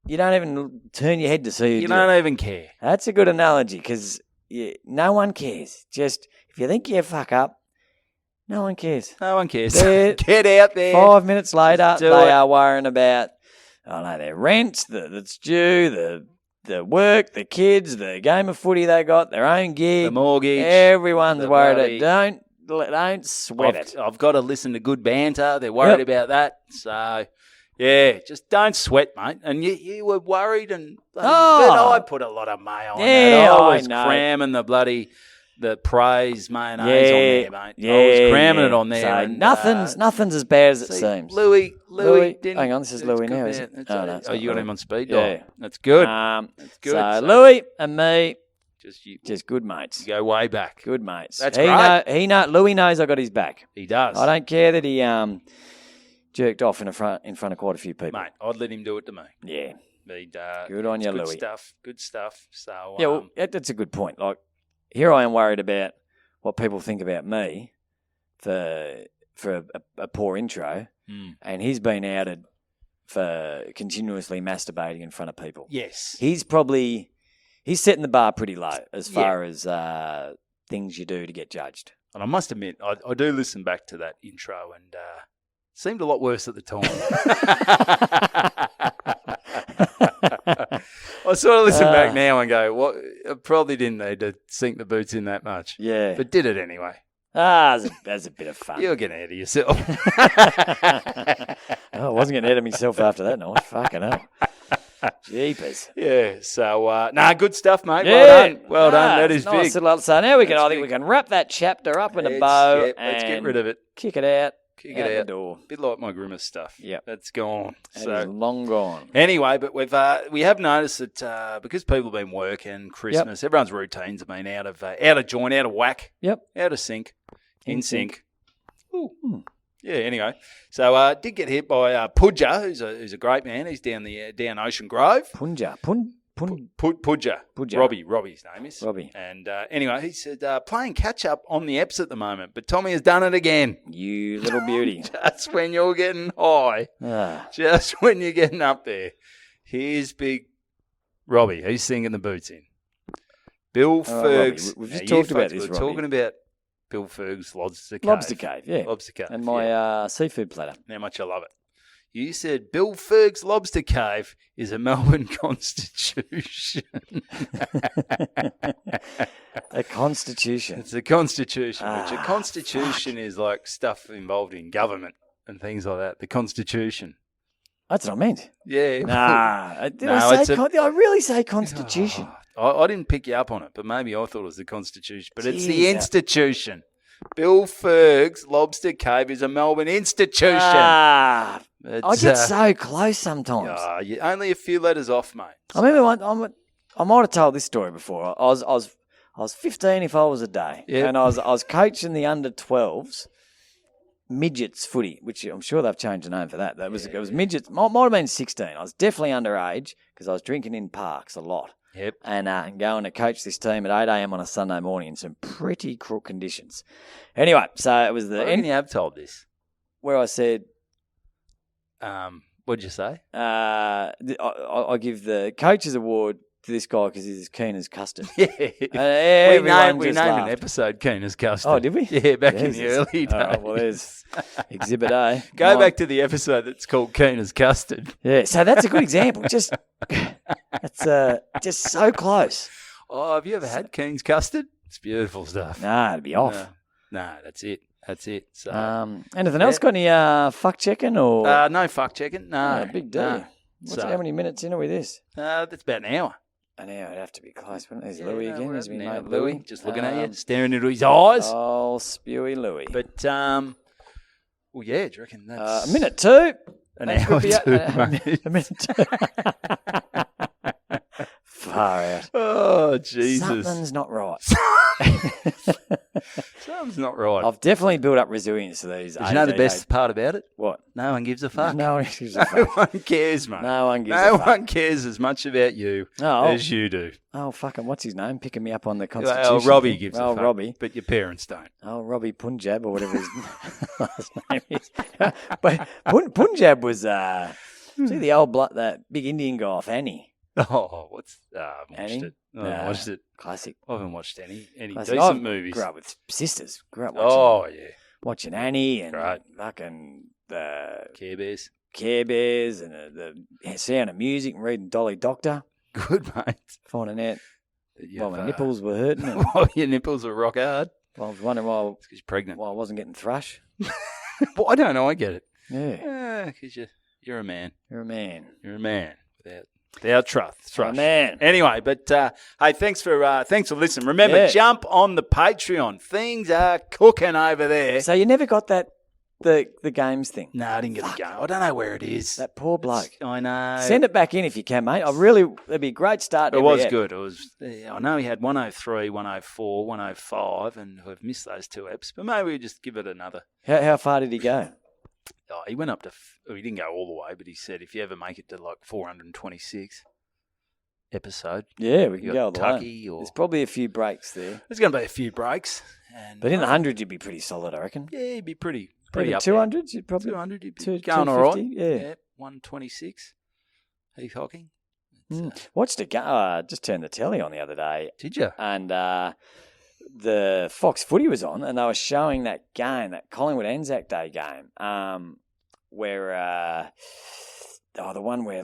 you don't even turn your head to see who
You
did
don't
it.
even care.
That's a good analogy because no one cares. Just if you think you fuck up, no one cares.
No one cares.
They're-
Get out there.
5 minutes later,
Do
they
it.
are worrying about, their rent that's due, the work, the kids, the game of footy they got, their own gig.
The mortgage.
Everyone's
the
worried.
bloody-
Don't sweat it.
I've got to listen to good banter. They're worried
Yep.
about that. So, yeah, just don't sweat, mate. And you were worried, and but I put a lot of mayo on that.
Yeah,
I
I
was
know.
cramming the praise mayonnaise on there, mate.
Yeah,
I was cramming it
yeah.
on there.
So
and,
nothing's as bad as it
see,
seems.
Louis didn't.
Hang on, this is
that's
Louis
good,
now, is
man.
it?
That's
Oh,
all
no,
right.
it's
Oh,
not
you got
Louis.
him on speed
Yeah.
dial. That's good.
That's
good.
So
So-
Louis and me,
just
good mates.
go way back.
Good mates.
That's
he
great.
Louis knows I got his back.
He does.
I don't care that he jerked off in front of quite a few people.
Mate, I'd let him do it to me.
Yeah. Good on you,
good
Louis.
Good stuff. So
Yeah, well, that's a good point. Like, here I am worried about what people think about me for a poor intro, and he's been outed for continuously masturbating in front of people.
yes,
He's setting the bar pretty low as far as things you do to get judged.
and I must admit, I do listen back to that intro, and seemed a lot worse at the time. I sort of listen back now and go, "What? I probably didn't need to sink the boots in that much,
Yeah.
but did it anyway."
That's a bit of fun.
You're getting ahead of yourself.
I wasn't getting ahead of myself after that night. Fucking hell. Jeepers.
Yeah. So, good stuff, mate.
Yeah.
Well done. That
it's
is
nice
big.
little, so now we can.
That's
I think we
big.
can wrap that chapter up in a bow.
Let's get
and
rid of it.
Kick it out.
Kick
out
it out.
the door.
Bit like my grimace stuff.
Yep.
That's gone.
It is long gone.
Anyway, but we have noticed that because people have been working Christmas, everyone's routines have been out of joint, out of whack,
Yep.
out of sync, in sync. Ooh.
Hmm.
Yeah. Anyway, so did get hit by Pudja, who's a great man. He's down down Ocean Grove.
Pudja.
Pudja.
Pudja.
Robbie's name is.
Robbie.
And anyway, he said playing catch up on the Eps at the moment, but Tommy has done it again.
You little beauty.
Just when you're getting high.
Ah.
Just when you're getting up there. Here's big Robbie. He's singing the boots in. Bill Fergs.
Robbie, we've just
Now, you
talked about
folks,
this,
We're
Robbie.
talking about Bill Fergs' Lobster Cave.
Lobster cave, yeah.
Lobster Cave.
And my
yeah.
seafood platter.
How much I love it. You said Bill Fergs' Lobster Cave is a Melbourne constitution.
A constitution.
It's a constitution. Which a
Ah,
constitution is like stuff involved in government and things like that. The constitution.
That's what I meant.
Yeah.
Nah. Did
No,
I
it's
say did I really say
Oh,
constitution?
I didn't pick you up on it, but maybe I thought it was the Constitution. But it's the
Jeez,
institution. Bill Fergs' Lobster Cave is a Melbourne institution.
I
It's,
get so close sometimes.
you're only a few letters off, mate.
I remember I might have told this story before. I was 15 if I was a day,
Yep.
and I was coaching the under 12s midgets footy, which I'm sure they've changed the name for that. It was midgets. Might have been 16. I was definitely underage because I was drinking in parks a lot.
Yep.
And going to coach this team at 8 a.m. on a Sunday morning in some pretty crook conditions. Anyway, so it was the
I reckon
end
you have told this.
where I said,
What'd you say?
I give the coach's award to this guy because he's as keen as custard.
Yeah.
Everyone
we
just
named
laughed.
an episode Keen as Custard.
Oh, did we?
Yeah, back in the
Jesus.
early days.
All right, well, there's Exhibit A.
Go
Mine-
back to the episode that's called Keen as Custard.
Yeah, so that's a good example. It's just so close.
Oh, have you ever had Keen's Custard? It's beautiful stuff.
Nah, it'd be off.
No, that's it. That's it. So,
Anything else? Got any fuck checking or
no fuck checking. No.
Yeah, big deal.
No.
How many minutes in are we this?
That's about an hour.
An hour. It'd have to be close. Wouldn't it? There's
Yeah,
Louis
no,
again.
we're
There's
at
me
an hour.
mate
Louis, just looking at you,
Um,
staring into his eyes.
Oh, spewy Louis.
But, well, yeah, do you reckon that's
A minute two.
an
That
hour
could be
too, mate?
a minute two. Far out.
Oh, Jesus.
Something's not right.
Something's not right.
I've definitely built up resilience to these.
But you know the
ADD.
best part about it?
What?
No one gives a fuck.
No one gives a
No
fuck.
one cares, mate.
No one gives
No
a fuck.
one cares as much about you
Oh.
as you do.
Oh, fucking, what's his name? Picking me up on the Constitution.
Well, Robbie gives a fuck.
Robbie.
But your parents don't.
Oh, Robbie Punjab or whatever his last name is. But Punjab was, see the old that big Indian guy off Annie.
Oh, what's... I watched
Annie?
it. I watched it.
Classic.
I haven't watched any
Classic.
decent
I
movies.
Grew up with sisters. Grew up
Yeah.
watching Annie and
Great.
fucking the
Care Bears.
Care Bears and the Sound of Music and reading Dolly Doctor.
Good, mate.
Finding out
That
why my nipples were hurting. And
Why your nipples are rock hard.
I was wondering why
It's because you're pregnant.
I wasn't getting thrush.
Well, I don't know. I get it.
Yeah.
Because you're a man.
You're a man.
You're a man without trust.
You're a man.
Anyway, but hey, thanks for listening. Remember,
Yeah.
jump on the Patreon. Things are cooking over there.
So you never got that the games thing.
No, I didn't get the go. I don't know where it is.
That poor bloke.
I know.
Send it back in if you can, mate. That'd be a great start. to
It
every
was
ep.
good. It was. I know he had 103, 104, 105, and I've missed those two eps. But maybe we just give it another.
How far did he go?
he went up to. He didn't go all the way, but he said if you ever make it to like 426 episode,
Yeah, we can
you
go all
got
the way.
Tucky or
There's probably a few breaks there.
there's going to be a few breaks. And
But in the 100, you'd be pretty solid, I reckon.
yeah, he'd be pretty
Maybe
up there.
200, you'd probably
200, you'd be
two-
going all right.
250, yeah.
126. Heath Hocking.
Watched a game. Just turned the telly on the other day,
Did you?
and the Fox Footy was on, and they were showing that game, that Collingwood Anzac Day game, where the one where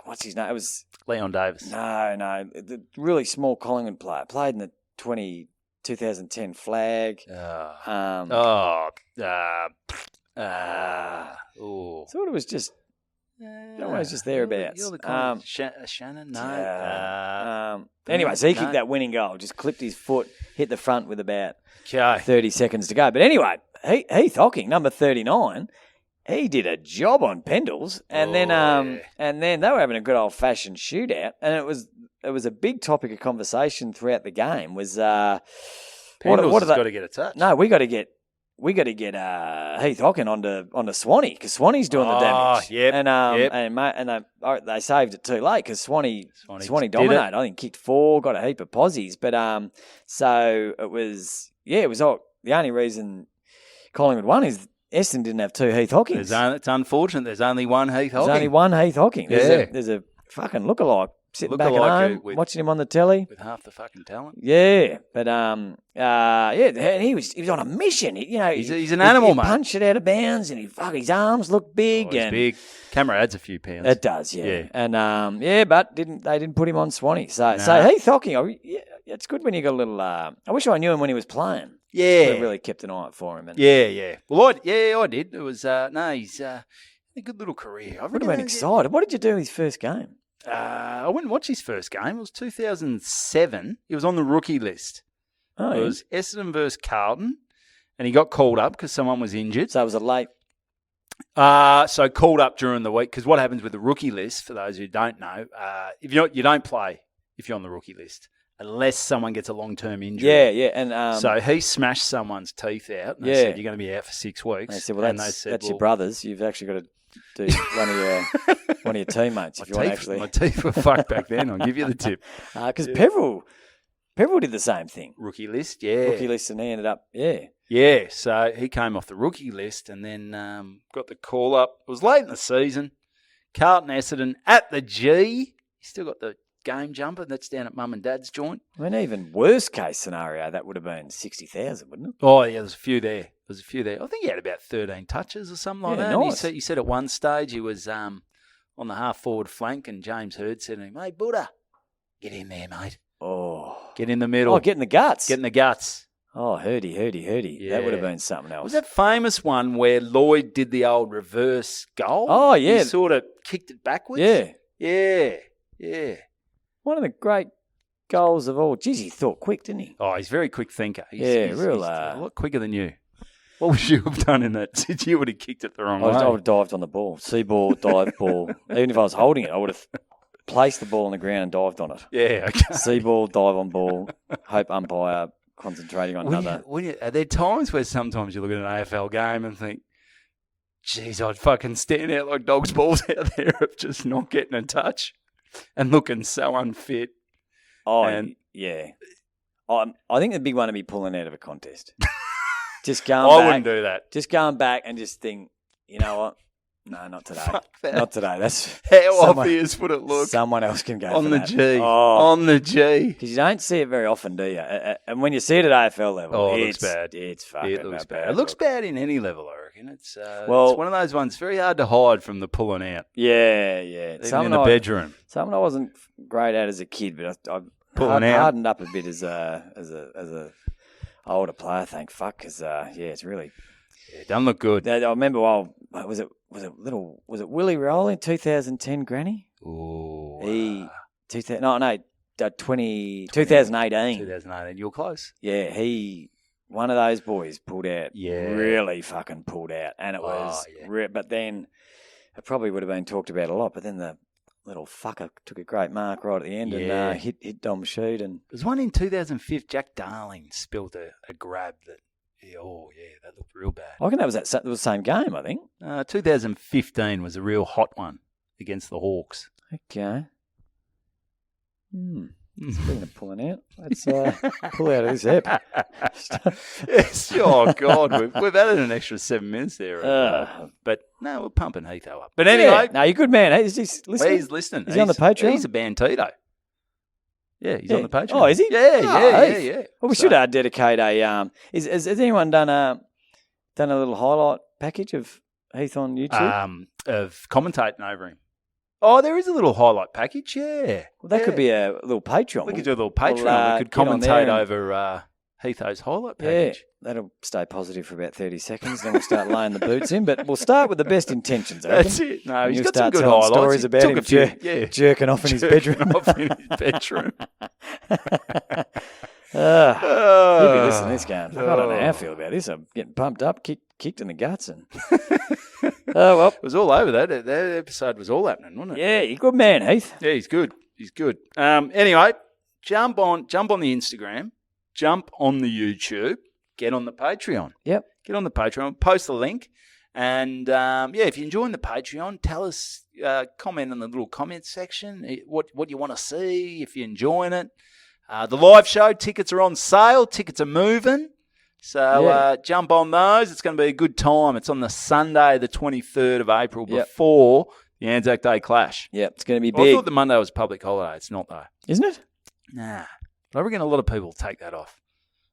what's his name? It was
Leon Davis.
no, the really small Collingwood player played in the 2010 flag.
Oh,
Thought it was just. Always just thereabouts.
You're the kind of Shannon? No.
Anyway, so he
No.
kicked that winning goal, just clipped his foot, hit the front with about
Okay.
30 seconds to go. But anyway, Heath Hocking, number 39, he did a job on Pendles, and then they were having a good old fashioned shootout, and it was a big topic of conversation throughout the game. Was
Pendles
what
has got to get a touch.
No, we got to get Heath Hocking onto Swanee, because Swanee's doing the damage.
Yep,
and they saved it too late because Swanee
did
dominated. I think kicked 4, got a heap of posies, but so it was all, the only reason Collingwood won is Essendon didn't have 2 Heath Hockings.
It's unfortunate. There's only one Heath Hocking.
There's only one Heath Hocking.
Yeah.
There's a fucking lookalike sitting back
Lookalike
at home
with-
watching him on the telly.
with half the fucking talent.
Yeah, but and he was on a mission.
He's an animal,
he
mate.
punched it out of bounds, and his arms look big.
He's
and
big. Camera adds a few pounds.
It does, yeah.
Yeah.
And but they didn't put him on Swanee. So
Nah.
Heath Hocking, it's good when you got a little. I wish I knew him when he was playing.
Yeah.
I really kept an eye out for him. And
Yeah. Well, I did. It was he's a good little career. I
would have been excited. What did you do in his first game?
I went and watched his first game. It was 2007. He was on the rookie list.
Oh,
It was Essendon versus Carlton, and he got called up because someone was injured.
so it was a late.
So called up during the week, because what happens with the rookie list, for those who don't know, if you don't play if you're on the rookie list unless someone gets a long-term injury.
Yeah, and
So he smashed someone's teeth out. And they said, you're going to be out for 6 weeks.
They said, well,
And
that's
they said,
your brothers. You've actually got to do one of your teammates if you want to actually.
My teeth were fucked back then. I'll give you the tip.
Because Peverill did the same thing.
Rookie list, yeah.
Rookie list, and he ended up,
Yeah, so he came off the rookie list and then got the call up. It was late in the season. Carlton Essendon at the G. He still got the game jumper. That's down at Mum and Dad's joint.
I mean, even worst case scenario, that would have been 60,000, wouldn't it?
Oh, yeah, there's a few there. I think he had about 13 touches or something like
Yeah,
that.
nice.
He said at one stage he was on the half-forward flank and James Hurd said to him, "Hey, Buddha, get in there, mate.
Oh,
Get in the middle.
get in the guts.
Get in the guts."
Oh, Hurdy.
Yeah.
That would have been something else.
Was that famous one where Lloyd did the old reverse goal?
Oh, yeah.
He sort of kicked it backwards?
Yeah.
Yeah.
One of the great goals of all. Jeez, he thought quick, didn't he?
Oh, he's a very quick thinker. He's
real,
a lot quicker than you. What would you have done in that situation? You would have kicked it the wrong way.
I would have dived on the ball. See ball, dive ball. Even if I was holding it, I would have placed the ball on the ground and dived on it.
Yeah, okay.
See ball, dive on ball, hope umpire concentrating on another.
Are there times where sometimes you look at an AFL game and think, geez, I'd fucking stand out like dog's balls out there of just not getting a touch and looking so unfit.
Oh,
And-
yeah. I think the big one would be pulling out of a contest. Just going
I
back.
wouldn't do that.
Just going back and just think, you know what? No, not today.
Fuck that.
Not today. That's
How
someone-
obvious would it look
Someone else can go
on
for
the
that.
G?
Oh,
On the G.
because you don't see it very often, do you? And when you see it at AFL level,
Oh, it looks bad.
It's fucking
It looks
a
bad. It looks bad in any level, I reckon. It's
Well-
it's one of those ones very hard to hide from the pulling out,
Yeah.
even in the bedroom.
Something I wasn't great at as a kid, but I
Pulling out.
hardened up a bit as a older player. Thank fuck, because it's really.
Yeah, it doesn't look good.
I remember was it Willie Roll in 2010, Granny?
Ooh,
He 2018.
2018. You're close.
Yeah, one of those boys pulled out.
Yeah.
Really fucking pulled out, and it was.
yeah.
But then it probably would have been talked about a lot. But then the little fucker took a great mark right at the end
Yeah.
and hit Dom Shoot and.
There's one in 2005. Jack Darling spilled a grab that. That looked real bad.
I reckon that was the same game. I think.
2015 was a real hot one against the Hawks.
Okay. Speaking of pulling out, let's pull out of this app.
Yes. Oh, God. We've added an extra 7 minutes there. But no, we're pumping Heatho up. But anyway.
Yeah. No, you're a good man. Is he listening?
He's listening.
Is he on the Patreon?
He's a Bandito. Yeah, he's on the Patreon.
Oh, is he?
Yeah.
Well, we should dedicate a. Has anyone done a little highlight package of Heath on YouTube?
Of commentating over him. Oh, there is a little highlight package, yeah.
Well, that could be a little Patreon.
We could do a little Patreon. We could commentate over Heatho's highlight package.
Yeah, that'll stay positive for about 30 seconds, then we'll start laying the boots in. But we'll start with the best intentions, I reckon.
That's it. No, he's
You'll
got some
start
good
telling
highlights.
stories about him jerking off in his bedroom. You'll be listening to this going, I don't know how I feel about this. I'm getting pumped up, kicked in the guts. And oh, well.
It was all over that. That episode was all happening, wasn't it?
Yeah, you're a good man, Heath.
Yeah, he's good. Anyway, jump on the Instagram, jump on the YouTube, get on the Patreon.
Yep.
Get on the Patreon, post the link. And, if you're enjoying the Patreon, tell us, comment in the little comment section what you want to see, if you're enjoying it. The live show, tickets are on sale. Tickets are moving. So jump on those. It's going to be a good time. It's on the Sunday, the 23rd of April, before the Anzac Day clash.
Yep, it's going to be
Well,
big.
I thought the Monday was a public holiday. It's not, though.
Isn't it?
Nah. But I reckon a lot of people will take that off.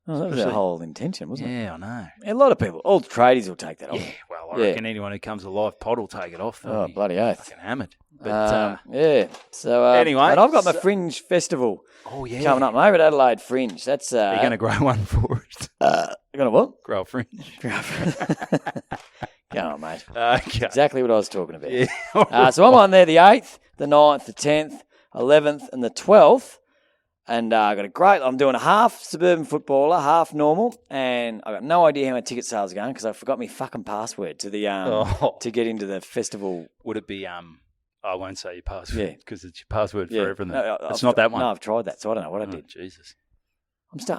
Oh, that was the whole intention, wasn't it?
Yeah, I know.
A lot of people, all the tradies will take that off.
Yeah, well, I reckon anyone who comes to live pod will take it off.
Oh, bloody oath.
Fucking hammered. But,
So
anyway.
But I've got my Fringe Festival coming up. I'm over at Adelaide Fringe. That's
you're going to grow one for it.
You're going to what?
Grow a fringe.
Go on, mate.
Okay.
Exactly what I was talking about.
Yeah.
So I'm on there the 8th, the 9th, the 10th, 11th, and the 12th. And I got I'm doing a half suburban footballer, half normal, and I got no idea how my ticket sales are going because I forgot my fucking password to the to get into the festival.
Would it be I won't say your password because it's your password for everything.
No,
it's not that one.
No, I've tried that, so I don't know what I did.
Jesus.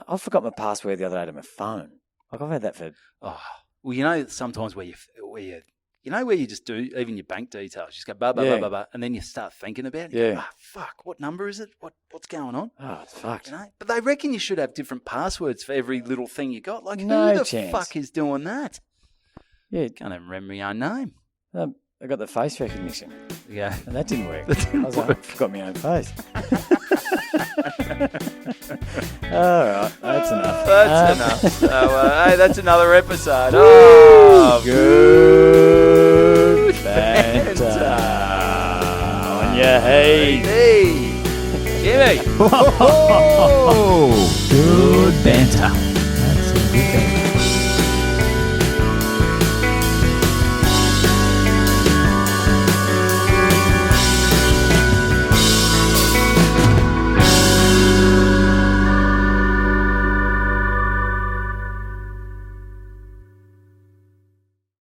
I forgot my password the other day to my phone. Like I've had that for.
Oh, well, sometimes where you just do even your bank details, you just go blah blah blah blah blah, and then you start thinking about it. You go, fuck, what number is it? What's going on?
Oh, it's fucked.
But they reckon you should have different passwords for every little thing you got. Like
no
who the
chance.
fuck is doing that?
Yeah,
can't even remember my own name.
I got the face recognition.
Yeah,
and that didn't work.
I
forgot my own face. All right, that's enough.
That's enough. So, hey, that's another episode. Oh, good banter
on your Heath.
Jimmy.
Good banter.